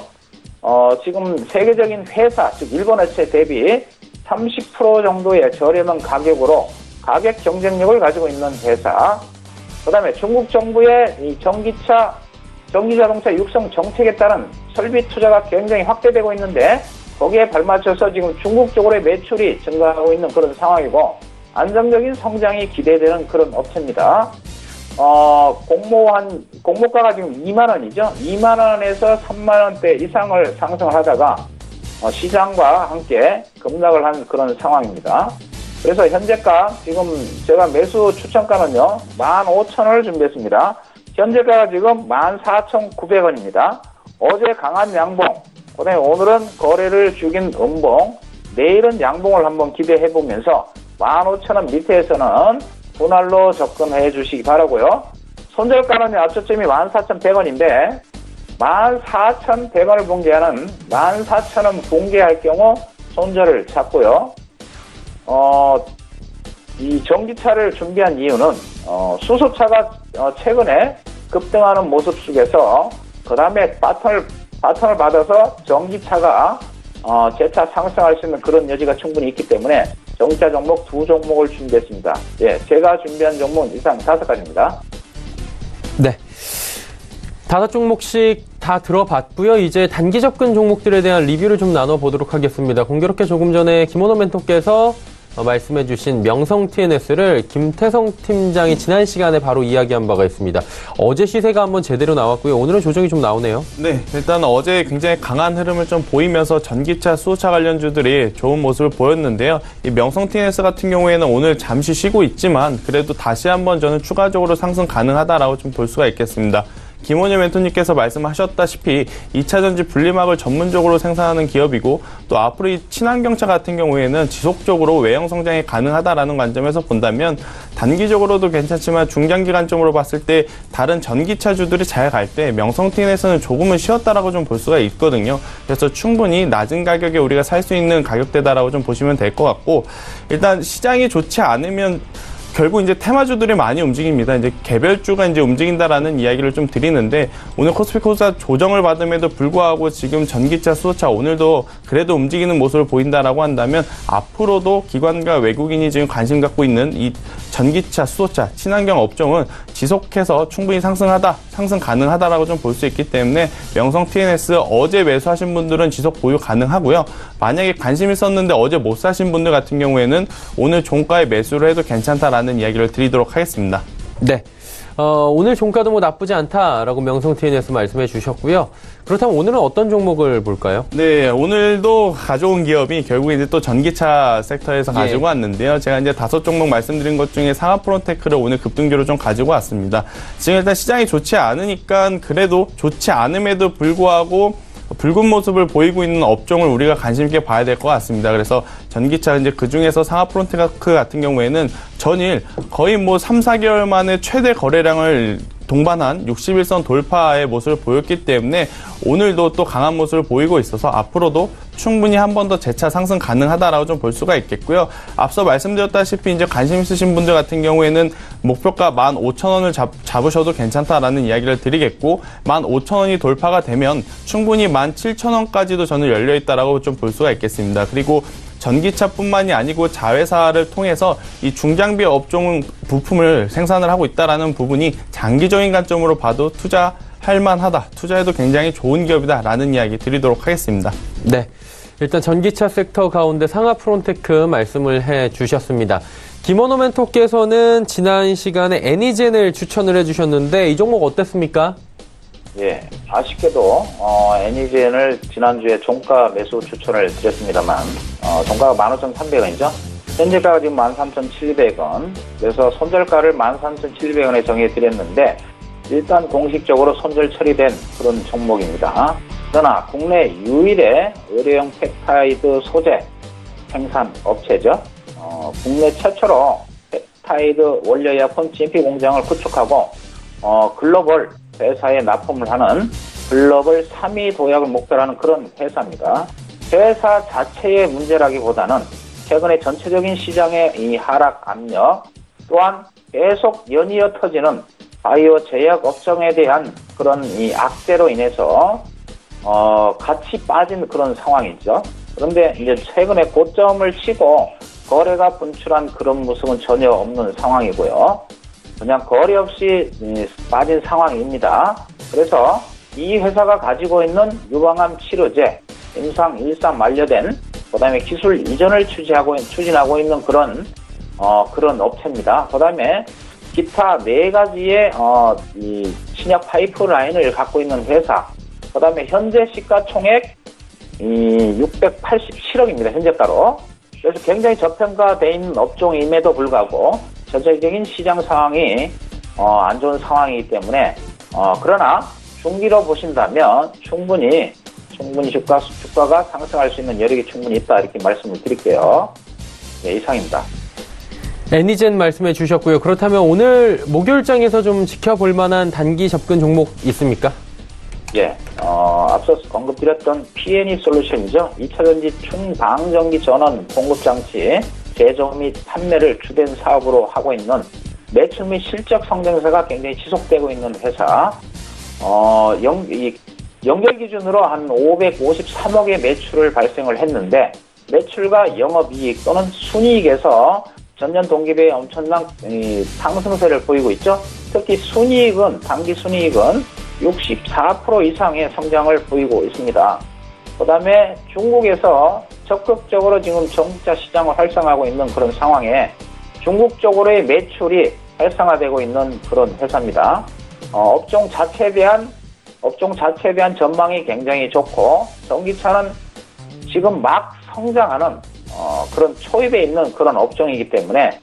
지금 세계적인 회사, 즉 일본 업체 대비 30% 정도의 저렴한 가격으로 가격 경쟁력을 가지고 있는 회사. 그 다음에 중국 정부의 이 전기자동차 육성 정책에 따른 설비 투자가 굉장히 확대되고 있는데 거기에 발맞춰서 지금 중국 쪽으로의 매출이 증가하고 있는 그런 상황이고 안정적인 성장이 기대되는 그런 업체입니다. 공모가가 지금 2만원이죠. 2만원에서 3만원대 이상을 상승을 하다가 시장과 함께 급락을 한 그런 상황입니다. 그래서 현재가 지금 제가 매수 추천가는요 15,000원을 준비했습니다. 현재가가 지금 14,900원입니다. 어제 강한 양봉, 그다음에 오늘은 거래를 죽인 음봉, 내일은 양봉을 한번 기대해보면서 15,000원 밑에서는 분할로 접근해 주시기 바라고요. 손절가는 앞저점이 14,100원인데 14,100원을 붕괴하는 14,000원 붕괴할 경우 손절을 잡고요. 이 전기차를 준비한 이유는 수소차가 최근에 급등하는 모습 속에서 그 다음에 바톤을 받아서 전기차가 재차 상승할 수 있는 그런 여지가 충분히 있기 때문에 전기차 종목 2종목을 준비했습니다. 예, 제가 준비한 종목은 이상 5가지입니다. 네. 5종목씩 다 들어봤고요. 이제 단기 접근 종목들에 대한 리뷰를 좀 나눠보도록 하겠습니다. 공교롭게 조금 전에 김원호 멘토께서 말씀해주신 명성 TNS를 김태성 팀장이 지난 시간에 바로 이야기한 바가 있습니다. 어제 시세가 한번 제대로 나왔고요. 오늘은 조정이 좀 나오네요. 네, 일단 어제 굉장히 강한 흐름을 좀 보이면서 전기차, 수소차 관련주들이 좋은 모습을 보였는데요. 이 명성 TNS 같은 경우에는 오늘 잠시 쉬고 있지만 그래도 다시 한번 저는 추가적으로 상승 가능하다라고 좀 볼 수가 있겠습니다. 김원효 멘토님께서 말씀하셨다시피 2차전지 분리막을 전문적으로 생산하는 기업이고 또 앞으로 이 친환경차 같은 경우에는 지속적으로 외형 성장이 가능하다라는 관점에서 본다면 단기적으로도 괜찮지만 중장기관점으로 봤을 때 다른 전기차주들이 잘 갈 때 명성 TNS는 조금은 쉬었다라고 좀 볼 수가 있거든요. 그래서 충분히 낮은 가격에 우리가 살 수 있는 가격대다라고 좀 보시면 될 것 같고 일단 시장이 좋지 않으면 결국 이제 테마주들이 많이 움직입니다. 이제 개별주가 이제 움직인다라는 이야기를 좀 드리는데 오늘 코스피 코스닥 조정을 받음에도 불구하고 지금 전기차, 수소차 오늘도 그래도 움직이는 모습을 보인다라고 한다면 앞으로도 기관과 외국인이 지금 관심 갖고 있는 이 전기차, 수소차, 친환경 업종은 지속해서 충분히 상승 가능하다라고 좀 볼 수 있기 때문에 명성 TNS 어제 매수하신 분들은 지속 보유 가능하고요. 만약에 관심 있었는데 어제 못 사신 분들 같은 경우에는 오늘 종가에 매수를 해도 괜찮다라는 이야기를 드리도록 하겠습니다. 네. 오늘 종가도 뭐 나쁘지 않다라고 명성TN에서 말씀해 주셨고요. 그렇다면 오늘은 어떤 종목을 볼까요? 네, 오늘도 가져온 기업이 결국 이제 또 전기차 섹터에서 가지고 왔는데요. 제가 이제 5종목 말씀드린 것 중에 상하프론테크를 오늘 급등주로 좀 가지고 왔습니다. 지금 일단 시장이 좋지 않으니까 그래도 좋지 않음에도 불구하고 붉은 모습을 보이고 있는 업종을 우리가 관심 있게 봐야 될 것 같습니다. 그래서 전기차 이제 그 중에서 상하프론테크 같은 경우에는 전일 거의 뭐 3, 4개월 만에 최대 거래량을 동반한 61선 돌파의 모습을 보였기 때문에 오늘도 또 강한 모습을 보이고 있어서 앞으로도 충분히 한 번 더 재차 상승 가능하다라고 좀 볼 수가 있겠고요. 앞서 말씀드렸다시피 이제 관심 있으신 분들 같은 경우에는 목표가 15,000원을 잡으셔도 괜찮다라는 이야기를 드리겠고 15,000원이 돌파가 되면 충분히 17,000원까지도 저는 열려 있다라고 좀 볼 수가 있겠습니다. 그리고 전기차뿐만이 아니고 자회사를 통해서 이 중장비 업종 부품을 생산을 하고 있다라는 부분이 장기적인 관점으로 봐도 투자할 만하다. 투자해도 굉장히 좋은 기업이다라는 이야기 드리도록 하겠습니다. 네. 일단 전기차 섹터 가운데 상하프론테크 말씀을 해 주셨습니다. 김원호 멘토께서는 지난 시간에 애니젠을 추천을 해 주셨는데 이 종목 어땠습니까? 예, 아쉽게도 애니젠을 지난주에 종가 매수 추천을 드렸습니다만 종가가 15,300원이죠. 현재가가 지금 13,700원. 그래서 손절가를 13,700원에 정해드렸는데 일단 공식적으로 손절 처리된 그런 종목입니다. 그러나 국내 유일의 의료용 펩타이드 소재 생산 업체죠. 국내 최초로 펩타이드 원료약품 GMP 공장을 구축하고 글로벌 회사에 납품을 하는 글로벌 3위 도약을 목표로 하는 그런 회사입니다. 회사 자체의 문제라기보다는 최근에 전체적인 시장의 이 하락 압력 또한 계속 연이어 터지는 바이오 제약 업종에 대한 그런 이 악재로 인해서 같이 빠진 그런 상황이죠. 그런데 이제 최근에 고점을 치고 거래가 분출한 그런 모습은 전혀 없는 상황이고요. 그냥 거래 없이 빠진 상황입니다. 그래서 이 회사가 가지고 있는 유방암 치료제, 임상 1상 만료된 그다음에 기술 이전을 추진하고 있는 그런 업체입니다. 그다음에 기타 4가지의 이 신약 파이프라인을 갖고 있는 회사. 그다음에 현재 시가총액 687억입니다. 현재가로. 그래서 굉장히 저평가되어 있는 업종임에도 불구하고 전체적인 시장 상황이 안 좋은 상황이기 때문에 그러나 중기로 보신다면 충분히 주가가 상승할 수 있는 여력이 충분히 있다 이렇게 말씀을 드릴게요. 네, 이상입니다. 애니젠 말씀해 주셨고요. 그렇다면 오늘 목요일장에서 좀 지켜볼 만한 단기 접근 종목 있습니까? 예, 앞서 언급드렸던 P&E 솔루션이죠. 2차전지 충방전기 전원 공급장치 제조 및 판매를 주된 사업으로 하고 있는 매출 및 실적 성장세가 굉장히 지속되고 있는 회사. 연결 기준으로 한 553억의 매출을 발생을 했는데 매출과 영업이익 또는 순이익에서 전년 동기비에 엄청난 상승세를 보이고 있죠. 특히 순이익은 단기 순이익은 64% 이상의 성장을 보이고 있습니다. 그다음에 중국에서 적극적으로 지금 전기차 시장을 활성화하고 있는 그런 상황에 중국 쪽으로의 매출이 활성화되고 있는 그런 회사입니다. 업종 자체에 대한 전망이 굉장히 좋고 전기차는 지금 막 성장하는 그런 초입에 있는 그런 업종이기 때문에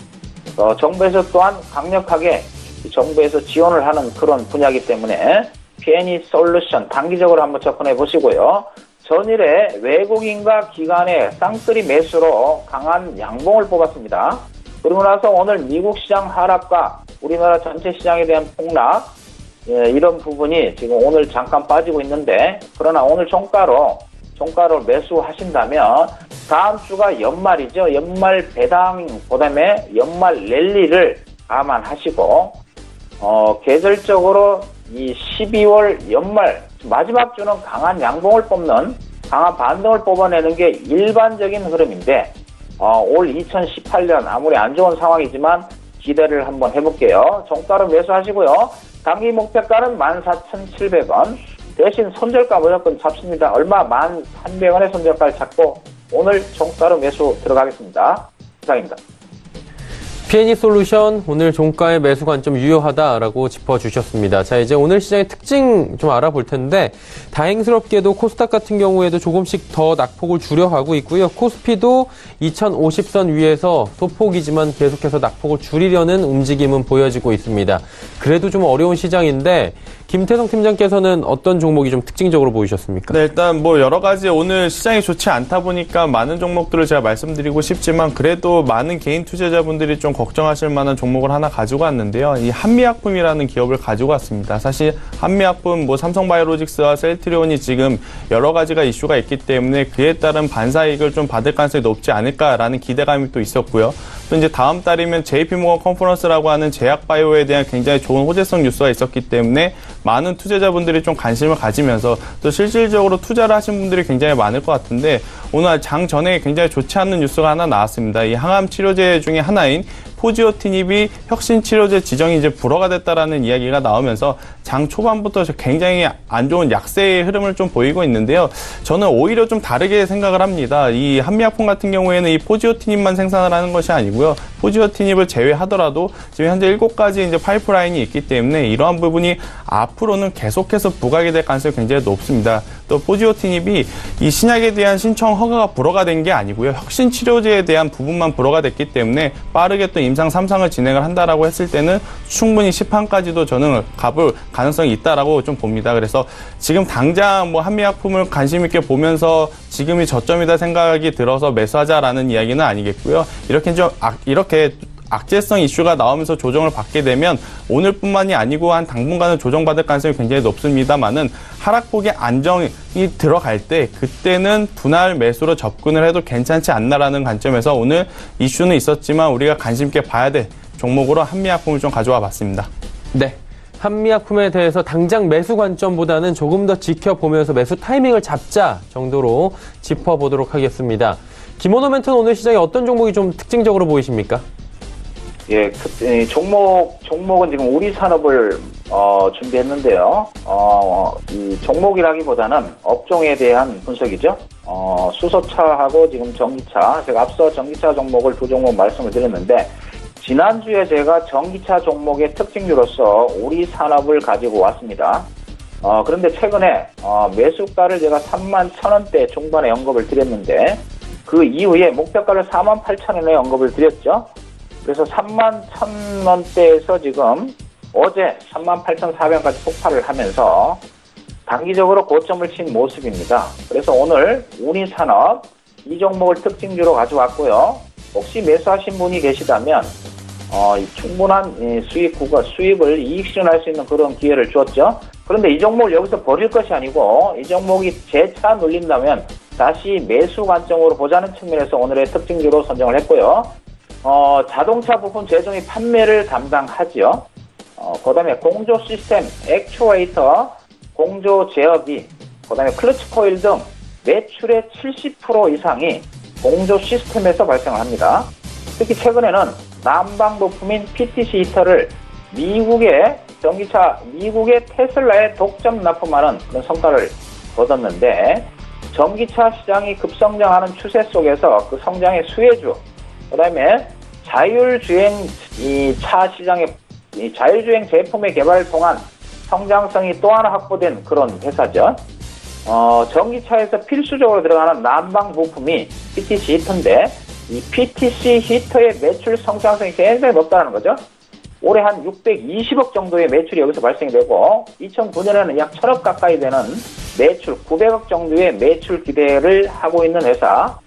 정부에서 또한 강력하게 정부에서 지원을 하는 그런 분야이기 때문에 P&E 솔루션 단기적으로 한번 접근해 보시고요. 전일에 외국인과 기관의 쌍끌이 매수로 강한 양봉을 뽑았습니다. 그러고 나서 오늘 미국 시장 하락과 우리나라 전체 시장에 대한 폭락 이런 부분이 지금 오늘 잠깐 빠지고 있는데 그러나 오늘 종가로 매수하신다면 다음 주가 연말이죠. 연말 배당 그다음에 연말 랠리를 감안하시고 계절적으로 이 12월 연말 마지막 주는 강한 양봉을 뽑는 강한 반등을 뽑아내는 게 일반적인 흐름인데 올 2018년 아무리 안 좋은 상황이지만 기대를 한번 해볼게요. 종가로 매수하시고요. 단기 목표가는 14,700원. 대신 손절가 무조건 잡습니다. 얼마? 1,300원의 손절가를 잡고 오늘 종가로 매수 들어가겠습니다. 이상입니다. P&E솔루션 오늘 종가의 매수 관점 유효하다라고 짚어주셨습니다. 자, 이제 오늘 시장의 특징 좀 알아볼 텐데 다행스럽게도 코스닥 같은 경우에도 조금씩 더 낙폭을 줄여가고 있고요. 코스피도 2050선 위에서 소폭이지만 계속해서 낙폭을 줄이려는 움직임은 보여지고 있습니다. 그래도 좀 어려운 시장인데 김태성 팀장께서는 어떤 종목이 좀 특징적으로 보이셨습니까? 네, 일단 뭐 여러 가지 오늘 시장이 좋지 않다 보니까 많은 종목들을 제가 말씀드리고 싶지만 그래도 많은 개인 투자자분들이 좀 걱정하실 만한 종목을 하나 가지고 왔는데요. 이 한미약품이라는 기업을 가지고 왔습니다. 사실 한미약품, 뭐 삼성바이오로직스와 셀트리온이 지금 여러 가지가 이슈가 있기 때문에 그에 따른 반사이익을 좀 받을 가능성이 높지 않을까라는 기대감이 또 있었고요. 또 이제 다음 달이면 JP모건 컨퍼런스라고 하는 제약바이오에 대한 굉장히 좋은 호재성 뉴스가 있었기 때문에 많은 투자자분들이 좀 관심을 가지면서 또 실질적으로 투자를 하신 분들이 굉장히 많을 것 같은데 오늘 장 전에 굉장히 좋지 않은 뉴스가 하나 나왔습니다. 이 항암 치료제 중에 하나인 포지오티닙이 혁신치료제 지정이 이제 불허가 됐다라는 이야기가 나오면서 장 초반부터 굉장히 안 좋은 약세의 흐름을 좀 보이고 있는데요. 저는 오히려 좀 다르게 생각을 합니다. 이 한미약품 같은 경우에는 이 포지오티닙만 생산을 하는 것이 아니고요. 포지오티닙을 제외하더라도 지금 현재 7가지 이제 파이프라인이 있기 때문에 이러한 부분이 앞으로는 계속해서 부각이 될 가능성이 굉장히 높습니다. 또 포지오티닙이 이 신약에 대한 신청 허가가 불허가 된 게 아니고요. 혁신치료제에 대한 부분만 불허가 됐기 때문에 빠르게 또 임상 3상을 진행을 한다라고 했을 때는 충분히 시판까지도 저는 가볼 가능성이 있다라고 좀 봅니다. 그래서 지금 당장 뭐 한미약품을 관심 있게 보면서 지금이 저점이다 생각이 들어서 매수하자라는 이야기는 아니겠고요. 이렇게 악재성 이슈가 나오면서 조정을 받게 되면 오늘뿐만이 아니고 한 당분간은 조정받을 가능성이 굉장히 높습니다만은 하락폭의 안정이 들어갈 때 그때는 분할 매수로 접근을 해도 괜찮지 않나라는 관점에서 오늘 이슈는 있었지만 우리가 관심 있게 봐야 될 종목으로 한미약품을 좀 가져와 봤습니다. 네. 한미약품에 대해서 당장 매수 관점보다는 조금 더 지켜보면서 매수 타이밍을 잡자 정도로 짚어보도록 하겠습니다. 김원호 멘토는 오늘 시장에 어떤 종목이 좀 특징적으로 보이십니까? 예, 종목은 지금 우리 산업을 준비했는데요. 이 종목이라기보다는 업종에 대한 분석이죠. 수소차하고 지금 전기차, 제가 앞서 전기차 종목을 두 종목 말씀을 드렸는데 지난주에 제가 전기차 종목의 특징주로서 우리 산업을 가지고 왔습니다. 그런데 최근에 매수가를 제가 31,000원대 중반에 언급을 드렸는데 그 이후에 목표가를 48,000원에 언급을 드렸죠. 그래서 31,000원대에서 지금 어제 38,400원까지 폭발을 하면서 단기적으로 고점을 친 모습입니다. 그래서 오늘 우리산업 이 종목을 특징주로 가져왔고요. 혹시 매수하신 분이 계시다면 충분한 수익을 이익 실현할 수 있는 그런 기회를 주었죠. 그런데 이 종목을 여기서 버릴 것이 아니고 이 종목이 재차 눌린다면 다시 매수 관점으로 보자는 측면에서 오늘의 특징주로 선정을 했고요. 자동차 부품 제조 및 판매를 담당하죠. 그 다음에 공조 시스템, 액추에이터, 공조 제어기, 그 다음에 클러치 코일 등 매출의 70% 이상이 공조 시스템에서 발생을 합니다. 특히 최근에는 난방 부품인 PTC 히터를 미국의 테슬라에 독점 납품하는 그런 성과를 거뒀는데 전기차 시장이 급성장하는 추세 속에서 그 성장의 수혜주, 그 다음에 자율주행 차 시장의 자율주행 제품의 개발을 통한 성장성이 또 하나 확보된 그런 회사죠. 전기차에서 필수적으로 들어가는 난방 부품이 PTC 히터인데 이 PTC 히터의 매출 성장성이 굉장히 높다는 거죠. 올해 한 620억 정도의 매출이 여기서 발생이 되고 2009년에는 약 1000억 가까이 되는 매출, 900억 정도의 매출 기대를 하고 있는 회사.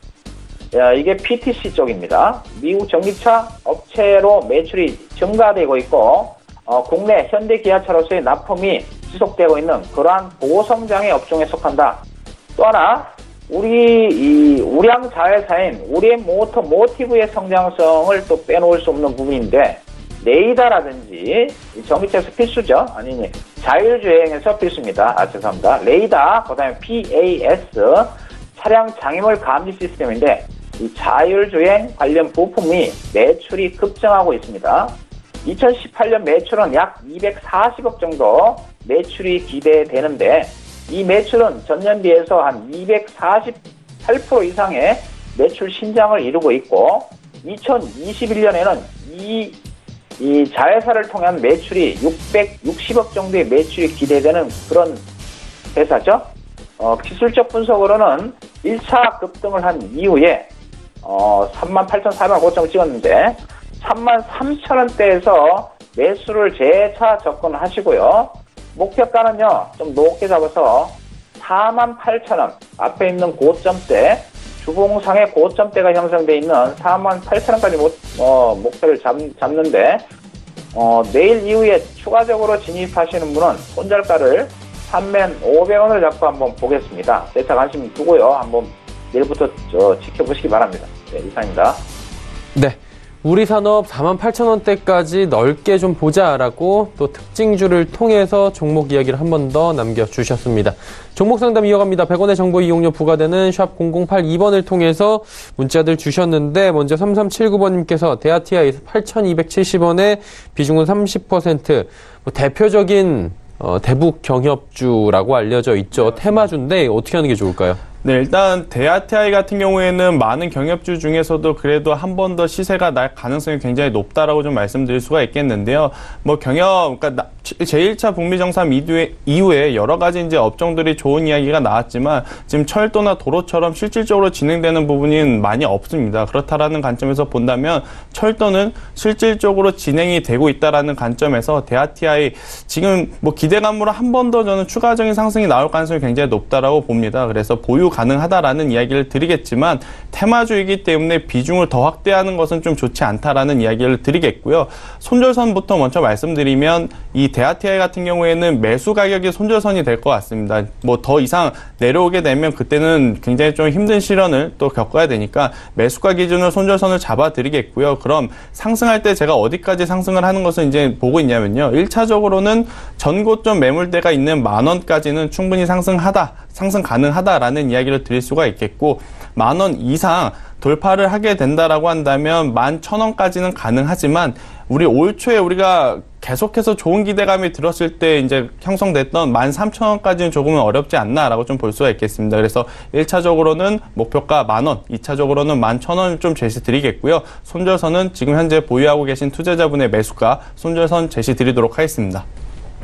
이게 PTC 쪽입니다. 미국 전기차 업체로 매출이 증가되고 있고 국내 현대 기아차로서의 납품이 지속되고 있는 그러한 고성장의 업종에 속한다. 또 하나 우량 자회사인 우리엠 모티브의 성장성을 또 빼놓을 수 없는 부분인데 레이더라든지 전기차에서 필수죠. 아니 자율주행에서 필수입니다. 죄송합니다. 레이더, 그 다음에 PAS 차량 장애물 감지 시스템인데 이 자율주행 관련 부품이 매출이 급증하고 있습니다. 2018년 매출은 약 240억 정도 매출이 기대되는데 이 매출은 전년 비해서 한 248% 이상의 매출 신장을 이루고 있고 2021년에는 이 자회사를 통한 매출이 660억 정도의 매출이 기대되는 그런 회사죠. 기술적 분석으로는 1차 급등을 한 이후에 38,405점을 찍었는데 33,000원대에서 매수를 재차 접근하시고요. 목표가는요, 좀 높게 잡아서 48,000원, 앞에 있는 고점대, 주봉상의 고점대가 형성되어 있는 48,000원까지 목표를 잡는데, 내일 이후에 추가적으로 진입하시는 분은 손절가를 3,500원을 잡고 한번 보겠습니다. 대차 관심 두고요. 한번 내일부터 지켜보시기 바랍니다. 네, 이상입니다. 네. 우리 산업 48,000원대까지 넓게 좀 보자라고 또 특징주를 통해서 종목 이야기를 한 번 더 남겨주셨습니다. 종목 상담 이어갑니다. 100원의 정보 이용료 부과되는 샵 0082번을 통해서 문자들 주셨는데 먼저 3379번님께서 대아티아에서 8,270원에 비중은 30%, 대표적인 대북 경협주라고 알려져 있죠. 테마주인데 어떻게 하는 게 좋을까요? 네, 일단 대아티아이 같은 경우에는 많은 경협주 중에서도 그래도 한 번 더 시세가 날 가능성이 굉장히 높다라고 좀 말씀드릴 수가 있겠는데요. 그러니까 제1차 북미 정상 이후에 여러 가지 이제 업종들이 좋은 이야기가 나왔지만 지금 철도나 도로처럼 실질적으로 진행되는 부분이 많이 없습니다. 그렇다라는 관점에서 본다면 철도는 실질적으로 진행이 되고 있다라는 관점에서 대아티아이 지금 기대감으로 한 번 더 저는 추가적인 상승이 나올 가능성이 굉장히 높다라고 봅니다. 그래서 보유 가능하다라는 이야기를 드리겠지만 테마주이기 때문에 비중을 더 확대하는 것은 좀 좋지 않다라는 이야기를 드리겠고요. 손절선부터 먼저 말씀드리면 이 대아티아이 같은 경우에는 매수 가격이 손절선이 될 것 같습니다. 더 이상 내려오게 되면 그때는 굉장히 좀 힘든 시련을 또 겪어야 되니까 매수가 기준으로 손절선을 잡아드리겠고요. 그럼 상승할 때 제가 어디까지 상승을 하는 것을 이제 보고 있냐면요. 1차적으로는 전고점 매물대가 있는 10,000원까지는 충분히 상승 가능하다라는 이야기를 드릴 수가 있겠고 10,000원 이상 돌파를 하게 된다라고 한다면 11,000원까지는 가능하지만 올 초에 우리가 계속해서 좋은 기대감이 들었을 때 이제 형성됐던 13,000원까지는 조금은 어렵지 않나라고 좀 볼 수가 있겠습니다. 그래서 1차적으로는 목표가 10,000원, 2차적으로는 11,000원을 좀 제시 드리겠고요. 손절선은 지금 현재 보유하고 계신 투자자분의 매수가 손절선 제시 드리도록 하겠습니다.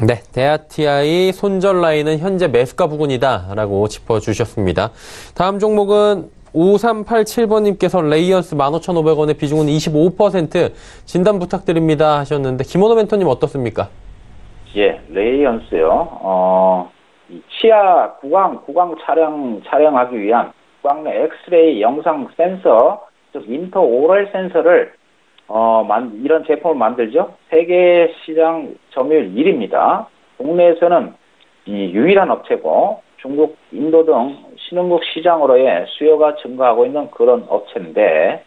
네, 대아티아이 손절 라인은 현재 매수가 부근이다라고 짚어주셨습니다. 다음 종목은 5387번님께서 레이언스 15,500원의 비중은 25% 진단 부탁드립니다 하셨는데 김원호 멘토님 어떻습니까? 예, 레이언스요. 치아 구강 촬영하기 위한 구강 내 엑스레이 영상 센서, 즉 인터오럴 센서를 이런 제품을 만들죠. 세계 시장 점유율 1위입니다. 국내에서는 유일한 업체고 중국, 인도 등 신흥국 시장으로의 수요가 증가하고 있는 그런 업체인데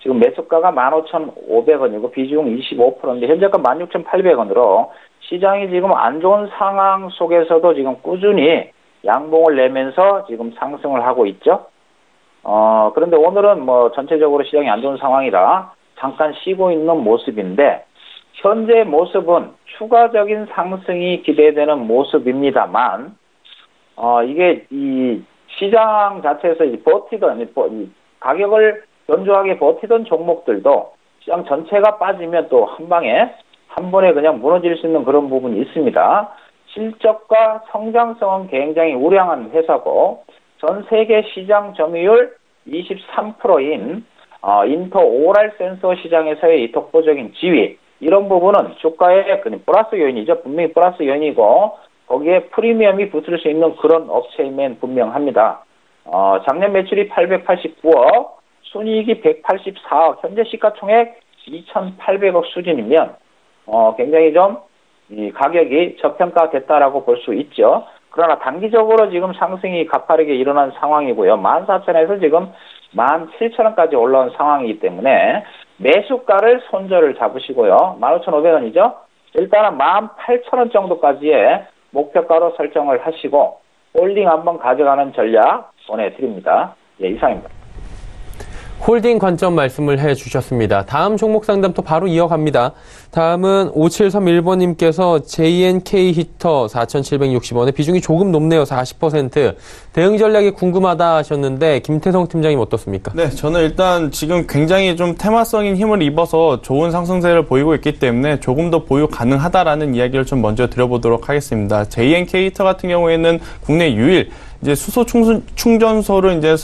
지금 매수가가 15,500원이고 비중 25%인데 현재가 16,800원으로 시장이 지금 안 좋은 상황 속에서도 지금 꾸준히 양봉을 내면서 지금 상승을 하고 있죠. 그런데 오늘은 전체적으로 시장이 안 좋은 상황이라 잠깐 쉬고 있는 모습인데 현재 모습은 추가적인 상승이 기대되는 모습입니다만 이게 이 시장 자체에서 가격을 견조하게 버티던 종목들도 시장 전체가 빠지면 또 한 번에 그냥 무너질 수 있는 그런 부분이 있습니다. 실적과 성장성은 굉장히 우량한 회사고 전 세계 시장 점유율 23%인 인터오럴 센서 시장에서의 이 독보적인 지위, 이런 부분은 주가의 플러스 요인이죠. 분명히 플러스 요인이고 거기에 프리미엄이 붙을 수 있는 그런 업체임은 분명합니다. 작년 매출이 889억, 순이익이 184억, 현재 시가총액 2,800억 수준이면 굉장히 좀 이 가격이 저평가됐다라고 볼 수 있죠. 그러나 단기적으로 지금 상승이 가파르게 일어난 상황이고요. 14,000원에서 지금 17,000원까지 올라온 상황이기 때문에 매수가를 손절을 잡으시고요. 15,500원이죠. 일단은 18,000원 정도까지의 목표가로 설정을 하시고 홀딩 한번 가져가는 전략 보내드립니다. 예, 이상입니다. 홀딩 관점 말씀을 해주셨습니다. 다음 종목 상담 또 바로 이어갑니다. 다음은 5731번님께서 JNK 히터 4,760원에 비중이 조금 높네요. 40%. 대응 전략이 궁금하다 하셨는데 김태성 팀장님 어떻습니까? 네, 저는 일단 지금 굉장히 좀 테마성인 힘을 입어서 좋은 상승세를 보이고 있기 때문에 조금 더 보유 가능하다라는 이야기를 좀 먼저 드려보도록 하겠습니다. JNK 히터 같은 경우에는 국내 유일 이제 수소 충전소를 이제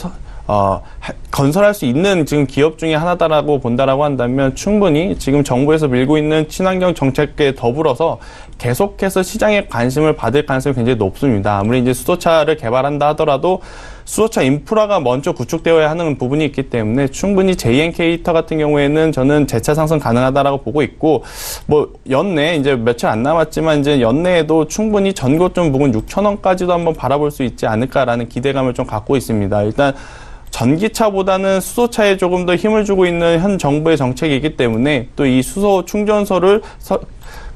건설할 수 있는 지금 기업 중에 하나다라고 본다라고 한다면 충분히 지금 정부에서 밀고 있는 친환경 정책에 더불어서 계속해서 시장에 관심을 받을 가능성이 굉장히 높습니다. 아무리 이제 수소차를 개발한다 하더라도 수소차 인프라가 먼저 구축되어야 하는 부분이 있기 때문에 충분히 JNK 히터 같은 경우에는 저는 재차 상승 가능하다라고 보고 있고, 뭐 연내 이제 며칠 안 남았지만 이제 연내에도 충분히 전고점 부근 6,000원까지도 한번 바라볼 수 있지 않을까라는 기대감을 좀 갖고 있습니다. 일단 전기차보다는 수소차에 조금 더 힘을 주고 있는 현 정부의 정책이기 때문에 또 이 수소 충전소를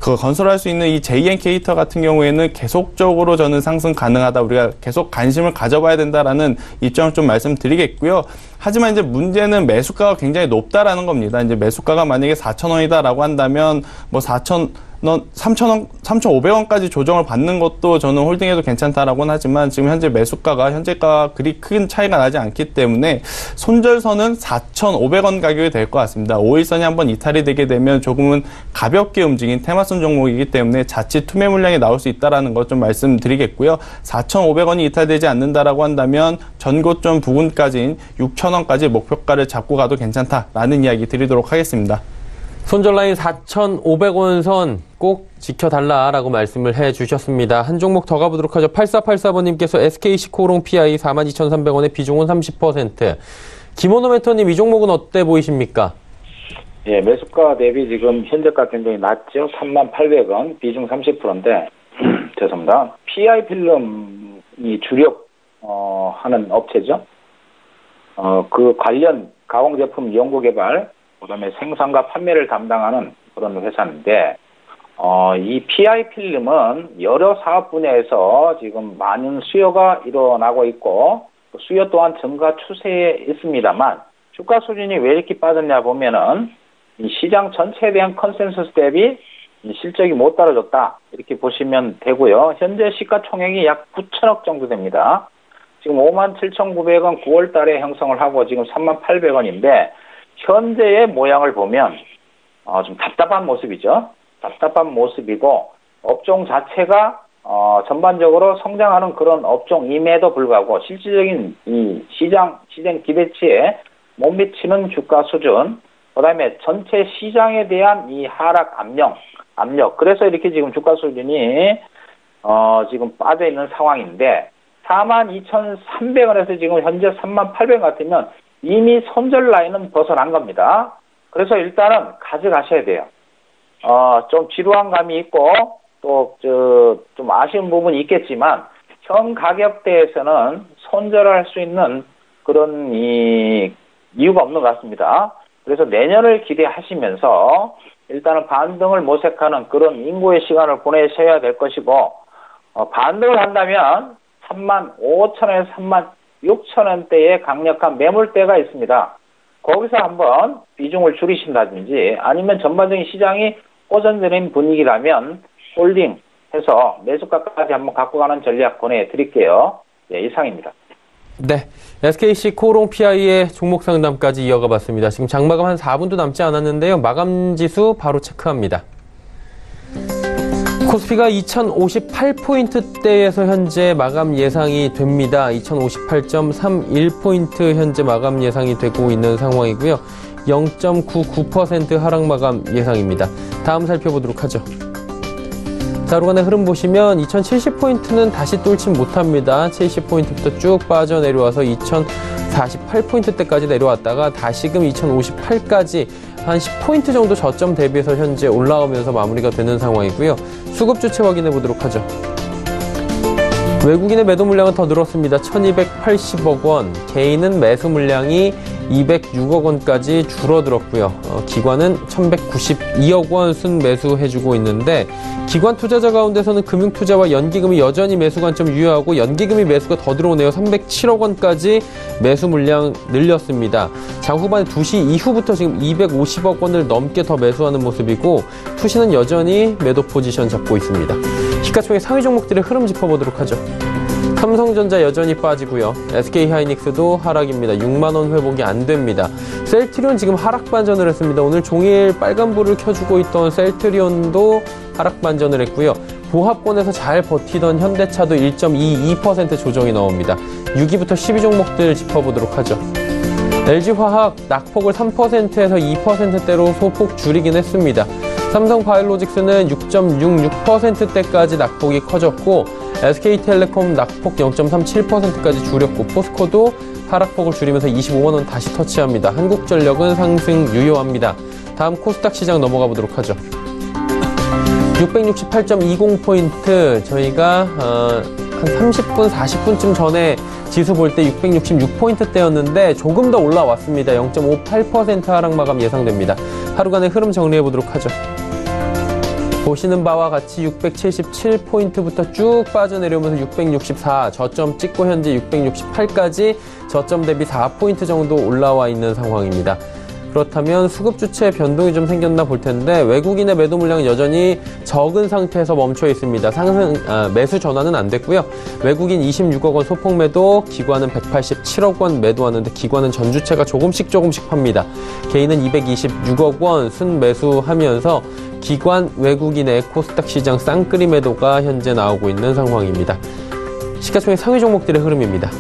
건설할 수 있는 이 JNK 히터 같은 경우에는 계속적으로 저는 상승 가능하다. 우리가 계속 관심을 가져봐야 된다라는 입장을 좀 말씀드리겠고요. 하지만 이제 문제는 매수가가 굉장히 높다라는 겁니다. 이제 매수가가 만약에 4,000원이다라고 한다면 뭐 3,500원까지 조정을 받는 것도 저는 홀딩해도 괜찮다라고는 하지만 지금 현재 매수가가 현재가가 그리 큰 차이가 나지 않기 때문에 손절선은 4,500원 가격이 될 것 같습니다. 5일선이 한번 이탈이 되게 되면 조금은 가볍게 움직인 테마선 종목이기 때문에 자칫 투매 물량이 나올 수 있다라는 것 좀 말씀드리겠고요. 4,500원이 이탈되지 않는다라고 한다면 전고점 부근까지인 6,000원까지 목표가를 잡고 가도 괜찮다라는 이야기 드리도록 하겠습니다. 손절 라인 4,500원 선 꼭 지켜달라라고 말씀을 해주셨습니다. 한 종목 더 가보도록 하죠. 8484번님께서 SK시코롱 PI 42,300원에 비중은 30%. 김원호 멘토님 이 종목은 어때 보이십니까? 예, 매수가 대비 지금 현재가 굉장히 낮죠. 38,000원, 비중 30%인데, 죄송합니다. PI 필름이 주력, 하는 업체죠. 그 관련 가공제품 연구개발, 그 다음에 생산과 판매를 담당하는 그런 회사인데, 이 PI 필름은 여러 사업 분야에서 지금 많은 수요가 일어나고 있고, 수요 또한 증가 추세에 있습니다만, 주가 수준이 왜 이렇게 빠졌냐 보면은, 이 시장 전체에 대한 컨센서스 대비 이 실적이 못 따라줬다. 이렇게 보시면 되고요. 현재 시가총액이 약 9천억 정도 됩니다. 지금 57,900원 9월 달에 형성을 하고 지금 38,000원인데, 현재의 모양을 보면, 좀 답답한 모습이죠. 답답한 모습이고, 업종 자체가, 전반적으로 성장하는 그런 업종임에도 불구하고, 실질적인 이 시장 기대치에 못 미치는 주가 수준, 그 다음에 전체 시장에 대한 이 하락 압력. 그래서 이렇게 지금 주가 수준이, 지금 빠져있는 상황인데, 42,300원에서 지금 현재 38,000원 같으면 이미 손절 라인은 벗어난 겁니다. 그래서 일단은 가져가셔야 돼요. 좀 지루한 감이 있고, 또, 좀 아쉬운 부분이 있겠지만, 현 가격대에서는 손절할 수 있는 그런 이유가 없는 것 같습니다. 그래서 내년을 기대하시면서 일단은 반등을 모색하는 그런 인고의 시간을 보내셔야 될 것이고, 반등을 한다면 35,000원에서 36,000원대의 강력한 매물대가 있습니다. 거기서 한번 비중을 줄이신다든지 아니면 전반적인 시장이 호전되는 분위기라면 홀딩해서 매수가까지 한번 갖고 가는 전략 보내드릴게요. 네, 이상입니다. 네, SK시코롱 PI의 종목 상담까지 이어가 봤습니다. 지금 장마감 한 4분도 남지 않았는데요. 마감 지수 바로 체크합니다. 코스피가 2,058포인트대에서 현재 마감 예상이 됩니다. 2,058.31포인트 현재 마감 예상이 되고 있는 상황이고요. 0.99% 하락 마감 예상입니다. 다음 살펴보도록 하죠. 자, 하루간의 흐름 보시면 2,070포인트는 다시 뚫지 못합니다. 70포인트부터 쭉 빠져내려와서 2,048포인트대까지 내려왔다가 다시금 2,058까지 한 10포인트 정도 저점 대비해서 현재 올라오면서 마무리가 되는 상황이고요. 수급 주체 확인해 보도록 하죠. 외국인의 매도 물량은 더 늘었습니다. 1,280억 원. 개인은 매수 물량이 206억 원까지 줄어들었고요. 기관은 1192억 원 순매수해주고 있는데 기관 투자자 가운데서는 금융투자와 연기금이 여전히 매수 관점 유효하고 연기금이 매수가 더 들어오네요. 307억 원까지 매수 물량 늘렸습니다. 장 후반 2시 이후부터 지금 250억 원을 넘게 더 매수하는 모습이고 투시는 여전히 매도 포지션 잡고 있습니다. 시가총액 상위 종목들의 흐름 짚어보도록 하죠. 삼성전자 여전히 빠지고요. SK하이닉스도 하락입니다. 6만 원 회복이 안 됩니다. 셀트리온 지금 하락 반전을 했습니다. 오늘 종일 빨간불을 켜주고 있던 셀트리온도 하락 반전을 했고요. 보합권에서 잘 버티던 현대차도 1.22% 조정이 나옵니다. 6위부터 10위 종목들 짚어보도록 하죠. LG화학 낙폭을 3%에서 2%대로 소폭 줄이긴 했습니다. 삼성바이오로직스는 6.66%대까지 낙폭이 커졌고 SK텔레콤 낙폭 0.37%까지 줄였고 포스코도 하락폭을 줄이면서 25만 원 다시 터치합니다. 한국전력은 상승 유효합니다. 다음 코스닥 시장 넘어가 보도록 하죠. 668.20포인트 저희가 한 30분, 40분쯤 전에 지수 볼 때 666포인트대였는데 조금 더 올라왔습니다. 0.58% 하락 마감 예상됩니다. 하루간의 흐름 정리해 보도록 하죠. 보시는 바와 같이 677포인트부터 쭉 빠져내려오면서 664, 저점 찍고 현재 668까지 저점 대비 4포인트 정도 올라와 있는 상황입니다. 그렇다면 수급 주체 변동이 좀 생겼나 볼 텐데 외국인의 매도 물량은 여전히 적은 상태에서 멈춰 있습니다. 매수 전환은 안 됐고요. 외국인 26억 원 소폭 매도, 기관은 187억 원 매도하는데 기관은 전주체가 조금씩 팝니다. 개인은 226억 원 순매수하면서 기관 외국인의 코스닥 시장 쌍끌이 매도가 현재 나오고 있는 상황입니다. 시가총액 상위 종목들의 흐름입니다.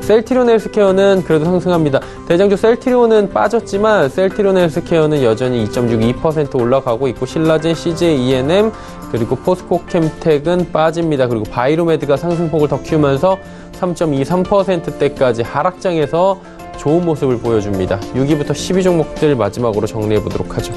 셀트리온 헬스케어는 그래도 상승합니다. 대장주 셀트리온은 빠졌지만 셀트리온 헬스케어는 여전히 2.62% 올라가고 있고 신라젠, CJ ENM 그리고 포스코캠텍은 빠집니다. 그리고 바이로메드가 상승폭을 더 키우면서 3.23%대까지 하락장에서 좋은 모습을 보여줍니다. 6위부터 10위 종목들 마지막으로 정리해 보도록 하죠.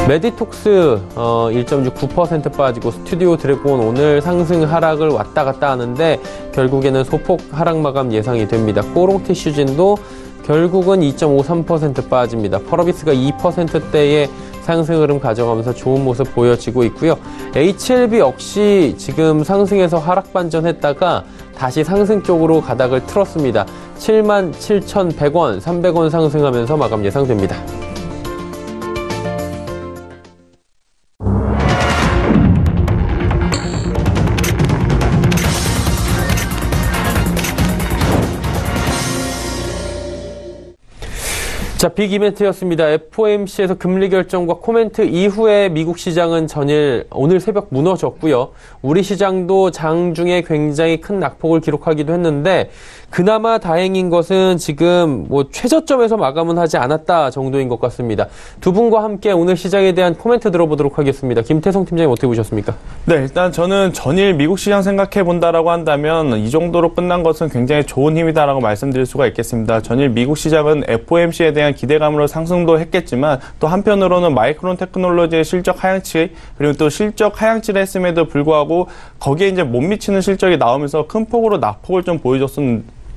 메디톡스 1.69% 빠지고 스튜디오 드래곤 오늘 상승 하락을 왔다 갔다 하는데 결국에는 소폭 하락 마감 예상이 됩니다. 코롱티슈진도 결국은 2.53% 빠집니다. 펄어비스가 2%대의 상승 흐름 가져가면서 좋은 모습 보여지고 있고요. HLB 역시 지금 상승해서 하락 반전했다가 다시 상승 쪽으로 가닥을 틀었습니다. 77,100원, 300원 상승하면서 마감 예상됩니다. 자, 빅 이벤트였습니다. FOMC에서 금리 결정과 코멘트 이후에 미국 시장은 전일 오늘 새벽 무너졌고요. 우리 시장도 장중에 굉장히 큰 낙폭을 기록하기도 했는데 그나마 다행인 것은 지금 최저점에서 마감은 하지 않았다 정도인 것 같습니다. 두 분과 함께 오늘 시장에 대한 코멘트 들어보도록 하겠습니다. 김태성 팀장님 어떻게 보셨습니까? 네, 일단 저는 전일 미국 시장 생각해 본다라고 한다면 이 정도로 끝난 것은 굉장히 좋은 힘이다라고 말씀드릴 수가 있겠습니다. 전일 미국 시장은 FOMC에 대한 기대감으로 상승도 했겠지만 또 한편으로는 마이크론 테크놀로지의 실적 하향치 그리고 또 실적 하향치를 했음에도 불구하고 거기에 이제 못 미치는 실적이 나오면서 큰 폭으로 낙폭을 좀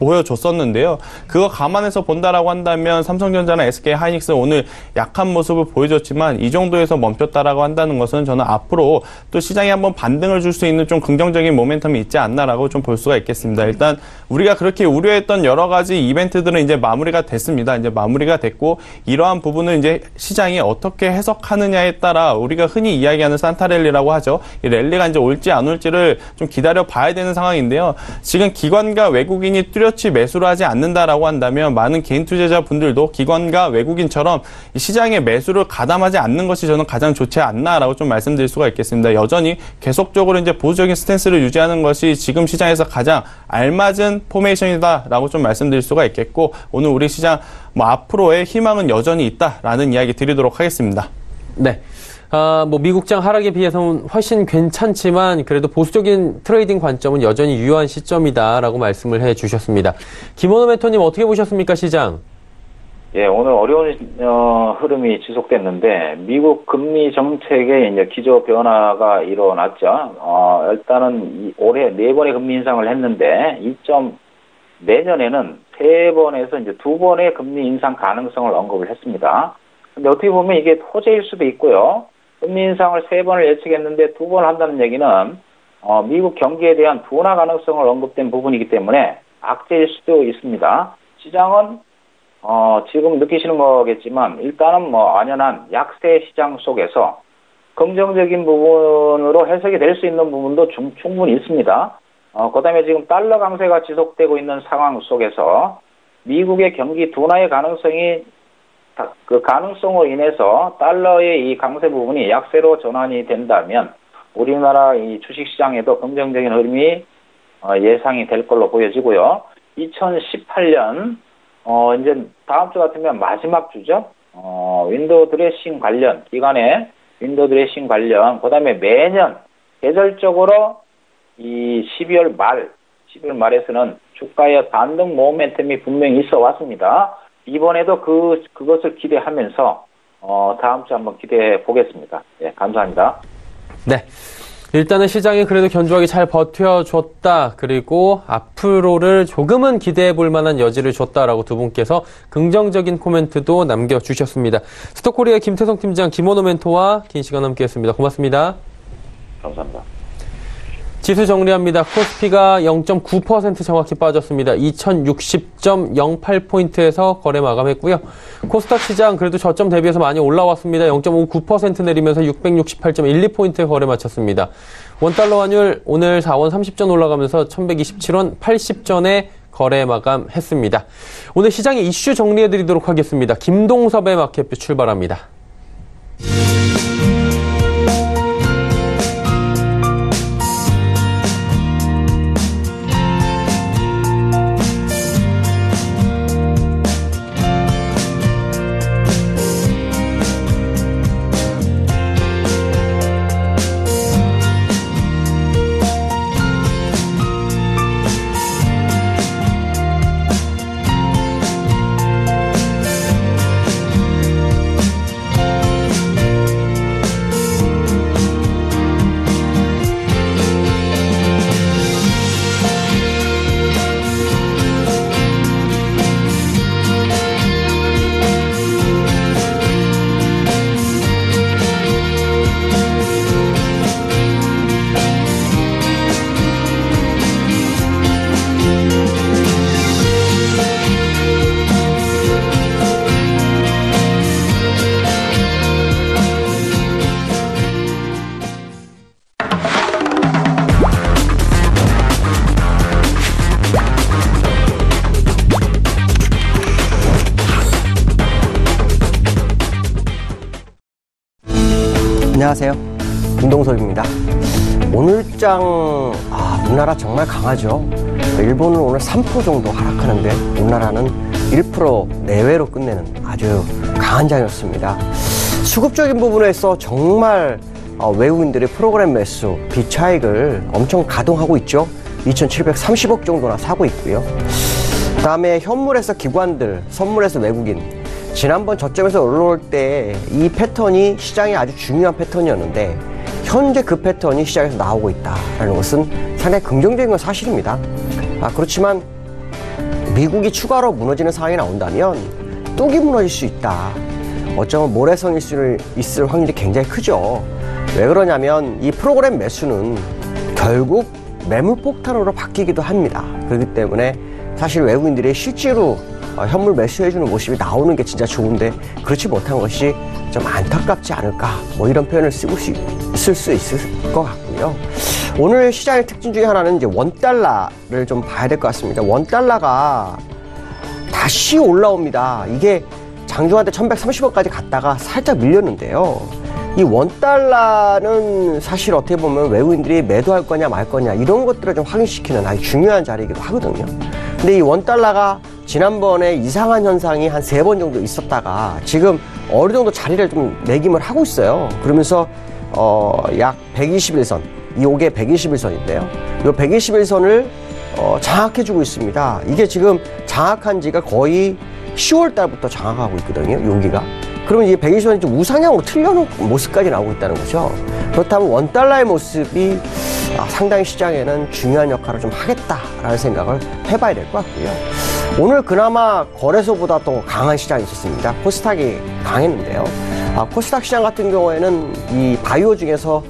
보여줬었는데요. 그거 감안해서 본다라고 한다면 삼성전자나 SK하이닉스 오늘 약한 모습을 보여줬지만 이 정도에서 멈췄다라고 한다는 것은 저는 앞으로 또 시장에 한번 반등을 줄 수 있는 좀 긍정적인 모멘텀이 있지 않나라고 좀 볼 수가 있겠습니다. 일단 우리가 그렇게 우려했던 여러 가지 이벤트들은 이제 마무리가 됐습니다. 이제 마무리가 됐고 이러한 부분을 이제 시장이 어떻게 해석하느냐에 따라 우리가 흔히 이야기하는 산타랠리라고 하죠. 이 랠리가 이제 올지 안 올지를 좀 기다려 봐야 되는 상황인데요. 지금 기관과 외국인이 뚜렷이 매수를 하지 않는다라고 한다면 많은 개인 투자자분들도 기관과 외국인처럼 이 시장에 매수를 가담하지 않는 것이 저는 가장 좋지 않나라고 좀 말씀드릴 수가 있겠습니다. 여전히 계속적으로 이제 보수적인 스탠스를 유지하는 것이 지금 시장에서 가장 알맞은 포메이션이다라고 좀 말씀드릴 수가 있겠고 오늘 우리 시장 앞으로의 희망은 여전히 있다라는 이야기 드리도록 하겠습니다. 네. 미국장 하락에 비해서는 훨씬 괜찮지만 그래도 보수적인 트레이딩 관점은 여전히 유효한 시점이다라고 말씀을 해 주셨습니다. 김원호 멘토님 어떻게 보셨습니까, 시장? 예, 오늘 어려운 흐름이 지속됐는데 미국 금리 정책에 이제 기조 변화가 일어났죠. 일단은 올해 4번의 금리 인상을 했는데 내년에는 3번에서 이제 2번의 금리 인상 가능성을 언급을 했습니다. 근데 어떻게 보면 이게 호재일 수도 있고요. 금리 인상을 3번을 예측했는데 2번 한다는 얘기는 미국 경기에 대한 둔화 가능성을 언급된 부분이기 때문에 악재일 수도 있습니다. 시장은 지금 느끼시는 거겠지만 일단은 안연한 약세 시장 속에서 긍정적인 부분으로 해석이 될 수 있는 부분도 충분히 있습니다. 그다음에 지금 달러 강세가 지속되고 있는 상황 속에서 미국의 경기 둔화의 가능성이 그 가능성으로 인해서 달러의 이 강세 부분이 약세로 전환이 된다면 우리나라 이 주식시장에도 긍정적인 흐름이 예상이 될 걸로 보여지고요. 2018년 이제 다음 주 같으면 마지막 주죠. 윈도우 드레싱 관련 기간에 윈도우 드레싱 관련 그다음에 매년 계절적으로 이 12월 말에서는 주가의 반등 모멘텀이 분명히 있어 왔습니다. 이번에도 그것을 기대하면서 다음 주 한번 기대해 보겠습니다. 네, 감사합니다. 네. 일단은 시장이 그래도 견조하게 잘 버텨줬다. 그리고 앞으로를 조금은 기대해 볼 만한 여지를 줬다라고 두 분께서 긍정적인 코멘트도 남겨주셨습니다. 스토코리아 김태성 팀장, 김원호 멘토와 긴 시간 함께했습니다. 고맙습니다. 감사합니다. 지수 정리합니다. 코스피가 0.9% 정확히 빠졌습니다. 2060.08포인트에서 거래 마감했고요. 코스닥 시장 그래도 저점 대비해서 많이 올라왔습니다. 0.59% 내리면서 668.12포인트에 거래 마쳤습니다. 원달러 환율 오늘 4원 30전 올라가면서 1127원 80전에 거래 마감했습니다. 오늘 시장의 이슈 정리해드리도록 하겠습니다. 김동섭의 마켓뷰 출발합니다. 안녕하세요. 김동섭입니다. 오늘장 우리나라 정말 강하죠. 일본은 오늘 3% 정도 하락하는데 우리나라는 1% 내외로 끝내는 아주 강한 장이었습니다. 수급적인 부분에서 정말 외국인들의 프로그램 매수, 비차익을 엄청 가동하고 있죠. 2,730억 정도나 사고 있고요. 그 다음에 현물에서 기관들, 선물에서 외국인. 지난번 저점에서 올라올 때 이 패턴이 시장에 아주 중요한 패턴이었는데 현재 그 패턴이 시장에서 나오고 있다는 것은 상당히 긍정적인 건 사실입니다. 그렇지만 미국이 추가로 무너지는 상황이 나온다면 뚝이 무너질 수 있다. 어쩌면 모래성일 수 있을 확률이 굉장히 크죠. 왜 그러냐면 이 프로그램 매수는 결국 매물 폭탄으로 바뀌기도 합니다. 그렇기 때문에 사실 외국인들이 실제로 현물 매수해주는 모습이 나오는 게 진짜 좋은데 그렇지 못한 것이 좀 안타깝지 않을까, 이런 표현을 쓸 수 있을 것 같고요. 오늘 시장의 특징 중에 하나는 이제 원달러를 좀 봐야 될 것 같습니다. 원달러가 다시 올라옵니다. 이게 장중한테 1130원까지 갔다가 살짝 밀렸는데요. 이 원달러는 사실 어떻게 보면 외국인들이 매도할 거냐 말 거냐 이런 것들을 좀 확인시키는 아주 중요한 자리이기도 하거든요. 근데 이 원달러가 지난번에 이상한 현상이 한 3번 정도 있었다가 지금 어느 정도 자리를 좀 매김을 하고 있어요. 그러면서 약 121선, 이게 121선인데요. 이 121선을 장악해주고 있습니다. 이게 지금 장악한 지가 거의 10월 달부터 장악하고 있거든요. 여기가. 그러면 이 120선이 좀 우상향으로 틀려놓은 모습까지 나오고 있다는 거죠. 그렇다면 원달러의 모습이 상당히 시장에는 중요한 역할을 좀 하겠다라는 생각을 해봐야 될 것 같고요. 오늘 그나마 거래소보다 더 강한 시장이 있었습니다. 코스닥이 강했는데요. 코스닥 시장 같은 경우에는 이 바이오 중에서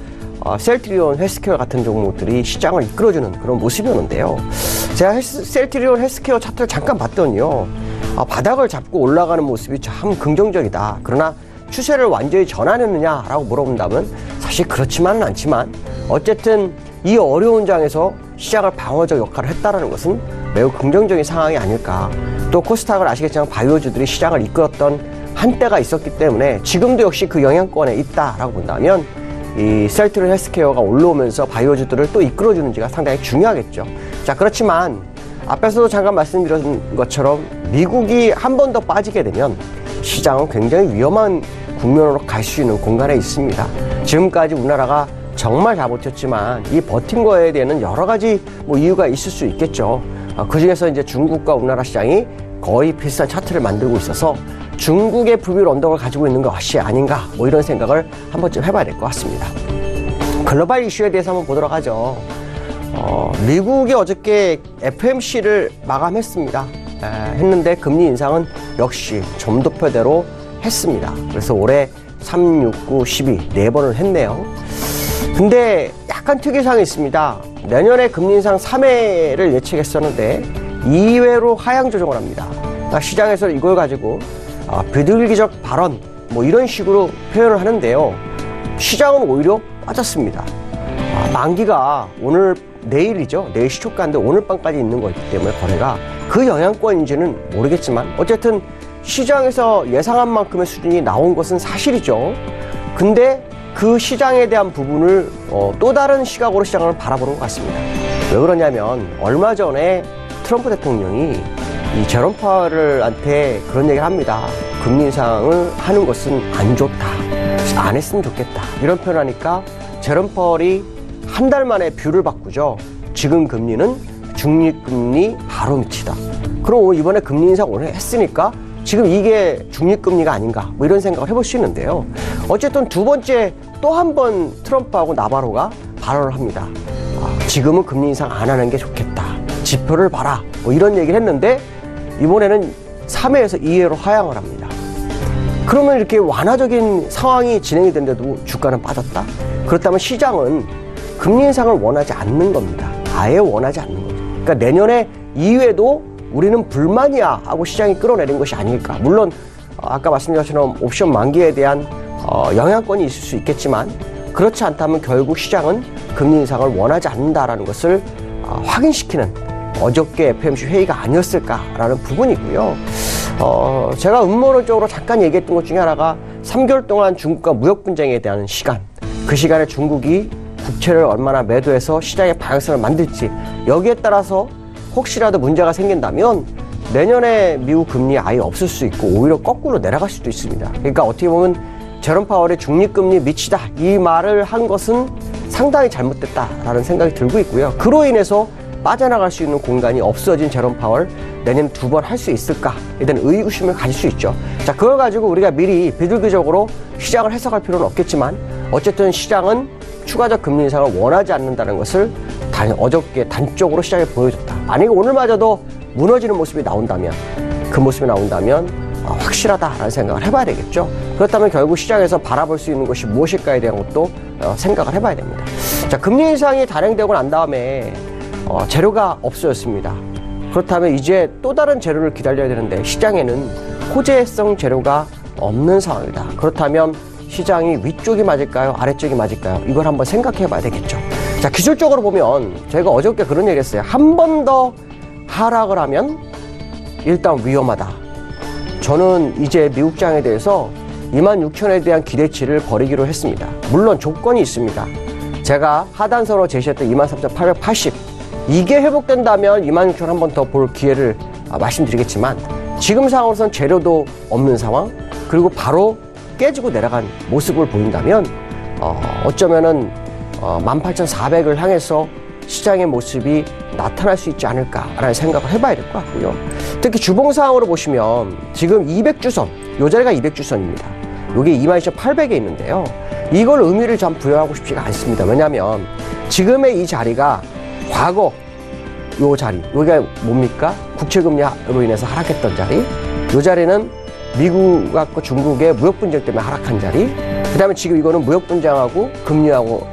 셀트리온 헬스케어 같은 종목들이 시장을 이끌어주는 그런 모습이었는데요. 제가 셀트리온 헬스케어 차트를 잠깐 봤더니요. 바닥을 잡고 올라가는 모습이 참 긍정적이다. 그러나 추세를 완전히 전환했느냐라고 물어본다면 사실 그렇지만은 않지만 어쨌든 이 어려운 장에서 시장을 방어적 역할을 했다는 것은 매우 긍정적인 상황이 아닐까. 또 코스닥을 아시겠지만 바이오주들이 시장을 이끌었던 한때가 있었기 때문에 지금도 역시 그 영향권에 있다라고 본다면 이 셀트리온 헬스케어가 올라오면서 바이오주들을 또 이끌어주는지가 상당히 중요하겠죠. 자, 그렇지만 앞에서도 잠깐 말씀드린 것처럼 미국이 한 번 더 빠지게 되면 시장은 굉장히 위험한 국면으로 갈 수 있는 공간에 있습니다. 지금까지 우리나라가 정말 잘 버텼지만 이 버틴 거에 대한 여러 가지 이유가 있을 수 있겠죠. 그 중에서 이제 중국과 우리나라 시장이 거의 비슷한 차트를 만들고 있어서 중국의 부비율 언덕을 가지고 있는 것이 아닌가 이런 생각을 한 번쯤 해봐야 될 것 같습니다. 글로벌 이슈에 대해서 한번 보도록 하죠. 미국이 어저께 FOMC를 마감했습니다. 했는데 금리 인상은 역시 점도표대로 했습니다. 그래서 올해 3, 6, 9, 12 4번을 했네요. 근데 약간 특이사항이 있습니다. 내년에 금리 인상 3회를 예측했었는데 2회로 하향 조정을 합니다. 그러니까 시장에서 이걸 가지고 비둘기적 발언 이런 식으로 표현을 하는데요. 시장은 오히려 빠졌습니다. 만기가 오늘 내일이죠. 내일 시초가인데 오늘 밤까지 있는 거기 때문에 거래가 그 영향권인지는 모르겠지만 어쨌든 시장에서 예상한 만큼의 수준이 나온 것은 사실이죠. 근데 그 시장에 대한 부분을 또 다른 시각으로 시장을 바라보는 것 같습니다. 왜 그러냐면 얼마 전에 트럼프 대통령이 이 제롬 파월한테 그런 얘기를 합니다. 금리 인상을 하는 것은 안 좋다. 안 했으면 좋겠다. 이런 표현하니까 제롬 파월이 한 달 만에 뷰를 바꾸죠. 지금 금리는 중립금리 바로 밑이다. 그럼 이번에 금리 인상 오늘 했으니까 지금 이게 중립금리가 아닌가 이런 생각을 해볼 수 있는데요. 어쨌든 두 번째 또 한 번 트럼프하고 나바로가 발언을 합니다. 지금은 금리 인상 안 하는 게 좋겠다. 지표를 봐라. 이런 얘기를 했는데 이번에는 3회에서 2회로 하향을 합니다. 그러면 이렇게 완화적인 상황이 진행이 됐는데도 주가는 빠졌다? 그렇다면 시장은 금리 인상을 원하지 않는 겁니다. 아예 원하지 않는 거죠. 그러니까 내년에 2회도 우리는 불만이야 하고 시장이 끌어내린 것이 아닐까. 물론 아까 말씀드린 것처럼 옵션 만기에 대한 영향권이 있을 수 있겠지만 그렇지 않다면 결국 시장은 금리 인상을 원하지 않는다라는 것을 확인시키는 어저께 FOMC 회의가 아니었을까라는 부분이고요. 제가 음모론적으로 잠깐 얘기했던 것 중에 하나가 3개월 동안 중국과 무역 분쟁에 대한 시간, 그 시간에 중국이 국채를 얼마나 매도해서 시장의 방향성을 만들지, 여기에 따라서 혹시라도 문제가 생긴다면 내년에 미국 금리 아예 없을 수 있고 오히려 거꾸로 내려갈 수도 있습니다. 그러니까 어떻게 보면 제롬 파월의 중립금리 밑이다 이 말을 한 것은 상당히 잘못됐다라는 생각이 들고 있고요. 그로 인해서 빠져나갈 수 있는 공간이 없어진 제롬 파월 내년 2번 할 수 있을까에 대한 의구심을 가질 수 있죠. 자, 그걸 가지고 우리가 미리 비둘기적으로 시장을 해석할 필요는 없겠지만 어쨌든 시장은 추가적 금리 인상을 원하지 않는다는 것을 어저께 단적으로 시장에 보여줬다. 만약에 오늘마저도 무너지는 모습이 나온다면 그 모습이 나온다면 확실하다라는 생각을 해봐야 되겠죠. 그렇다면 결국 시장에서 바라볼 수 있는 것이 무엇일까에 대한 것도 생각을 해봐야 됩니다. 자, 금리 인상이 단행되고 난 다음에 재료가 없어졌습니다. 그렇다면 이제 또 다른 재료를 기다려야 되는데 시장에는 호재성 재료가 없는 상황이다. 그렇다면 시장이 위쪽이 맞을까요? 아래쪽이 맞을까요? 이걸 한번 생각해 봐야 되겠죠. 자, 기술적으로 보면 저희가 어저께 그런 얘기 했어요. 한 번 더 하락을 하면 일단 위험하다. 저는 이제 미국장에 대해서 26,000원에 대한 기대치를 버리기로 했습니다. 물론 조건이 있습니다. 제가 하단선으로 제시했던 23,880 이게 회복된다면 26,000원 한 번 더 볼 기회를 말씀드리겠지만 지금 상황으로선 재료도 없는 상황 그리고 바로 깨지고 내려간 모습을 보인다면 어쩌면은 18,400을 향해서 시장의 모습이 나타날 수 있지 않을까라는 생각을 해봐야 될 것 같고요. 특히 주봉 상황으로 보시면 지금 200주선, 이 자리가 200주선입니다. 이게 22,800에 있는데요. 이걸 의미를 좀 부여하고 싶지가 않습니다. 왜냐하면 지금의 이 자리가 과거 요 자리, 여기가 뭡니까? 국채금리로 인해서 하락했던 자리. 요 자리는 미국하고 중국의 무역 분쟁 때문에 하락한 자리. 그 다음에 지금 이거는 무역 분쟁하고 금리하고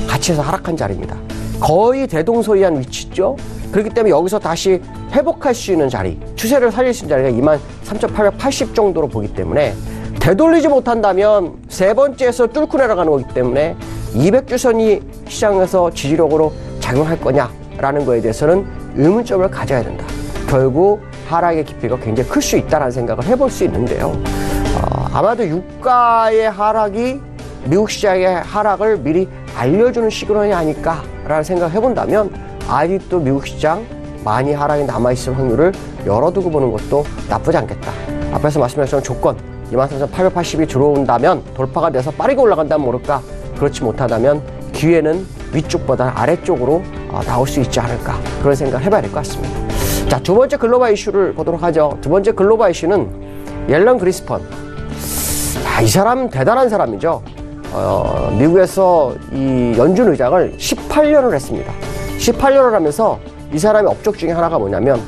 같이 해서 하락한 자리입니다. 거의 대동소이한 위치죠. 그렇기 때문에 여기서 다시 회복할 수 있는 자리, 추세를 살릴 수 있는 자리가 23,880 정도로 보기 때문에 되돌리지 못한다면 세 번째에서 뚫고 내려가는 거기 때문에 200주선이 시장에서 지지력으로 작용할 거냐라는 거에 대해서는 의문점을 가져야 된다. 결국 하락의 깊이가 굉장히 클 수 있다는 생각을 해볼 수 있는데요. 아마도 유가의 하락이 미국 시장의 하락을 미리 알려주는 시그널이 아닐까라는 생각을 해본다면 아직도 미국 시장 많이 하락이 남아있을 확률을 열어두고 보는 것도 나쁘지 않겠다. 앞에서 말씀하신 조건 23,880이 들어온다면 돌파가 돼서 빠르게 올라간다면 모를까. 그렇지 못하다면 기회는 위쪽보다 아래쪽으로 나올 수 있지 않을까. 그런 생각을 해봐야 될 것 같습니다. 자, 두 번째 글로벌 이슈를 보도록 하죠. 두 번째 글로벌 이슈는 옐런 그린스펀. 이 사람 대단한 사람이죠. 미국에서 이 연준 의장을 18년을 했습니다. 18년을 하면서 이 사람의 업적 중에 하나가 뭐냐면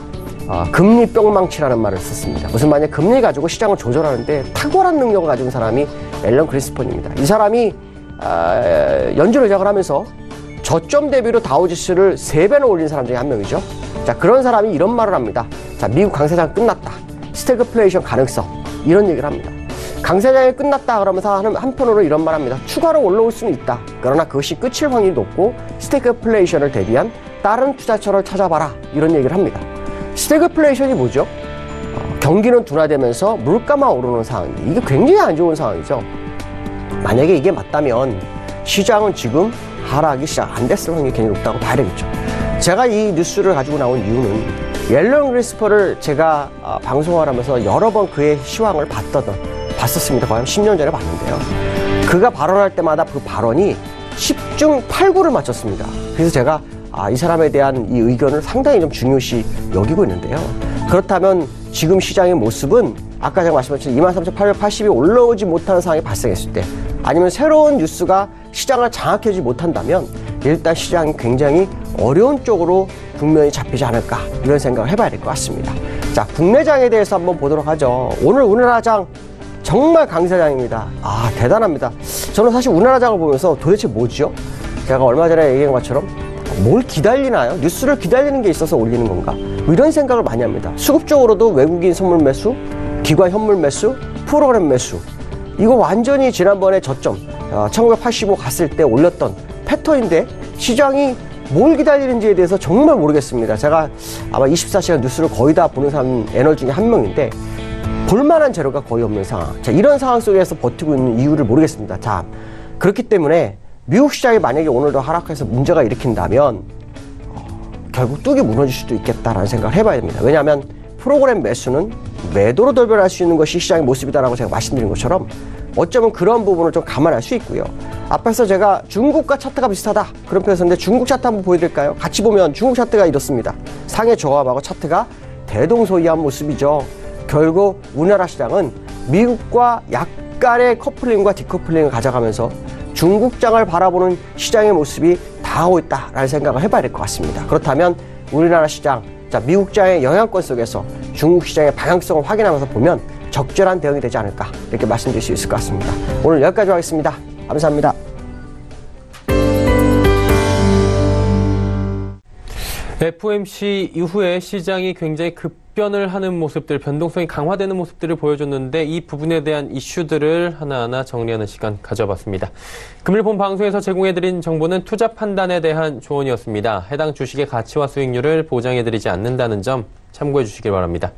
금리 뿅망치라는 말을 썼습니다. 무슨 말이냐, 금리 가지고 시장을 조절하는데 탁월한 능력을 가진 사람이 앨런 그린스펀입니다. 이 사람이 연준 의장을 하면서 저점 대비로 다우지수를 3배나 올린 사람 중에 한 명이죠. 자, 그런 사람이 이런 말을 합니다. 자, 미국 강세장 끝났다. 스태그플레이션 가능성. 이런 얘기를 합니다. 강세장이 끝났다 그러면서 한편으로 이런 말 합니다. 추가로 올라올 수는 있다. 그러나 그것이 끝일 확률이 높고 스태그플레이션을 대비한 다른 투자처를 찾아봐라. 이런 얘기를 합니다. 스태그플레이션이 뭐죠? 경기는 둔화되면서 물가만 오르는 상황인데 이게 굉장히 안 좋은 상황이죠. 만약에 이게 맞다면 시장은 지금 하락이 시작 안 됐을 확률이 굉장히 높다고 봐야 되겠죠. 제가 이 뉴스를 가지고 나온 이유는 옐런 그린스펀을 제가 방송을 하면서 여러 번 그의 시황을 봤었습니다. 거의 한 10년 전에 봤는데요. 그가 발언할 때마다 그 발언이 10중 8구를 맞췄습니다. 그래서 제가 이 사람에 대한 이 의견을 상당히 좀 중요시 여기고 있는데요. 그렇다면 지금 시장의 모습은 아까 제가 말씀드린 23,880이 올라오지 못하는 상황이 발생했을 때 아니면 새로운 뉴스가 시장을 장악해주지 못한다면 일단 시장이 굉장히 어려운 쪽으로 국면이 잡히지 않을까 이런 생각을 해봐야 될 것 같습니다. 자, 국내장에 대해서 한번 보도록 하죠. 오늘 우리나라장 정말 강세장입니다. 대단합니다. 저는 사실 우리나라장을 보면서 도대체 뭐죠? 제가 얼마 전에 얘기한 것처럼 뭘 기다리나요? 뉴스를 기다리는 게 있어서 올리는 건가? 이런 생각을 많이 합니다. 수급적으로도 외국인 선물 매수, 기관 현물 매수, 프로그램 매수. 이거 완전히 지난번에 저점 1985 갔을 때 올렸던 패턴인데 시장이 뭘 기다리는지에 대해서 정말 모르겠습니다. 제가 아마 24시간 뉴스를 거의 다 보는 사람 애널 중에 한 명인데 볼만한 재료가 거의 없는 상황. 자, 이런 상황 속에서 버티고 있는 이유를 모르겠습니다. 자, 그렇기 때문에 미국 시장이 만약에 오늘도 하락해서 문제가 일으킨다면 결국 뚝이 무너질 수도 있겠다라는 생각을 해봐야 됩니다. 왜냐하면 프로그램 매수는 매도로 돌변할 수 있는 것이 시장의 모습이다라고 제가 말씀드린 것처럼 어쩌면 그런 부분을 좀 감안할 수 있고요. 앞에서 제가 중국과 차트가 비슷하다 그런 표현했는데 중국 차트 한번 보여드릴까요? 같이 보면 중국 차트가 이렇습니다. 상의 저하하고 차트가 대동소이한 모습이죠. 결국 우리나라 시장은 미국과 약간의 커플링과 디커플링을 가져가면서 중국장을 바라보는 시장의 모습이 다하고 있다라는 생각을 해봐야 될 것 같습니다. 그렇다면 우리나라 시장, 자, 미국장의 영향권 속에서 중국 시장의 방향성을 확인하면서 보면 적절한 대응이 되지 않을까 이렇게 말씀드릴 수 있을 것 같습니다. 오늘 여기까지 하겠습니다. 감사합니다. FOMC 이후에 시장이 굉장히 급변을 하는 모습들, 변동성이 강화되는 모습들을 보여줬는데 이 부분에 대한 이슈들을 하나하나 정리하는 시간 가져봤습니다. 금일 본 방송에서 제공해드린 정보는 투자 판단에 대한 조언이었습니다. 해당 주식의 가치와 수익률을 보장해드리지 않는다는 점 참고해 주시길 바랍니다.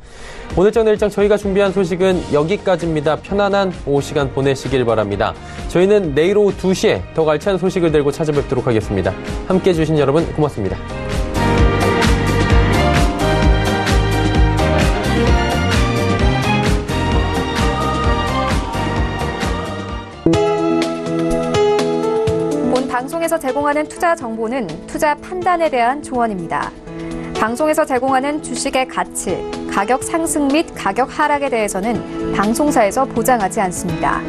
오늘장 내일장 저희가 준비한 소식은 여기까지입니다. 편안한 오후 시간 보내시길 바랍니다. 저희는 내일 오후 2시에 더 알찬 소식을 들고 찾아뵙도록 하겠습니다. 함께해 주신 여러분 고맙습니다. 본 방송에서 제공하는 투자 정보는 투자 판단에 대한 조언입니다. 방송에서 제공하는 주식의 가치, 가격 상승 및 가격 하락에 대해서는 방송사에서 보장하지 않습니다.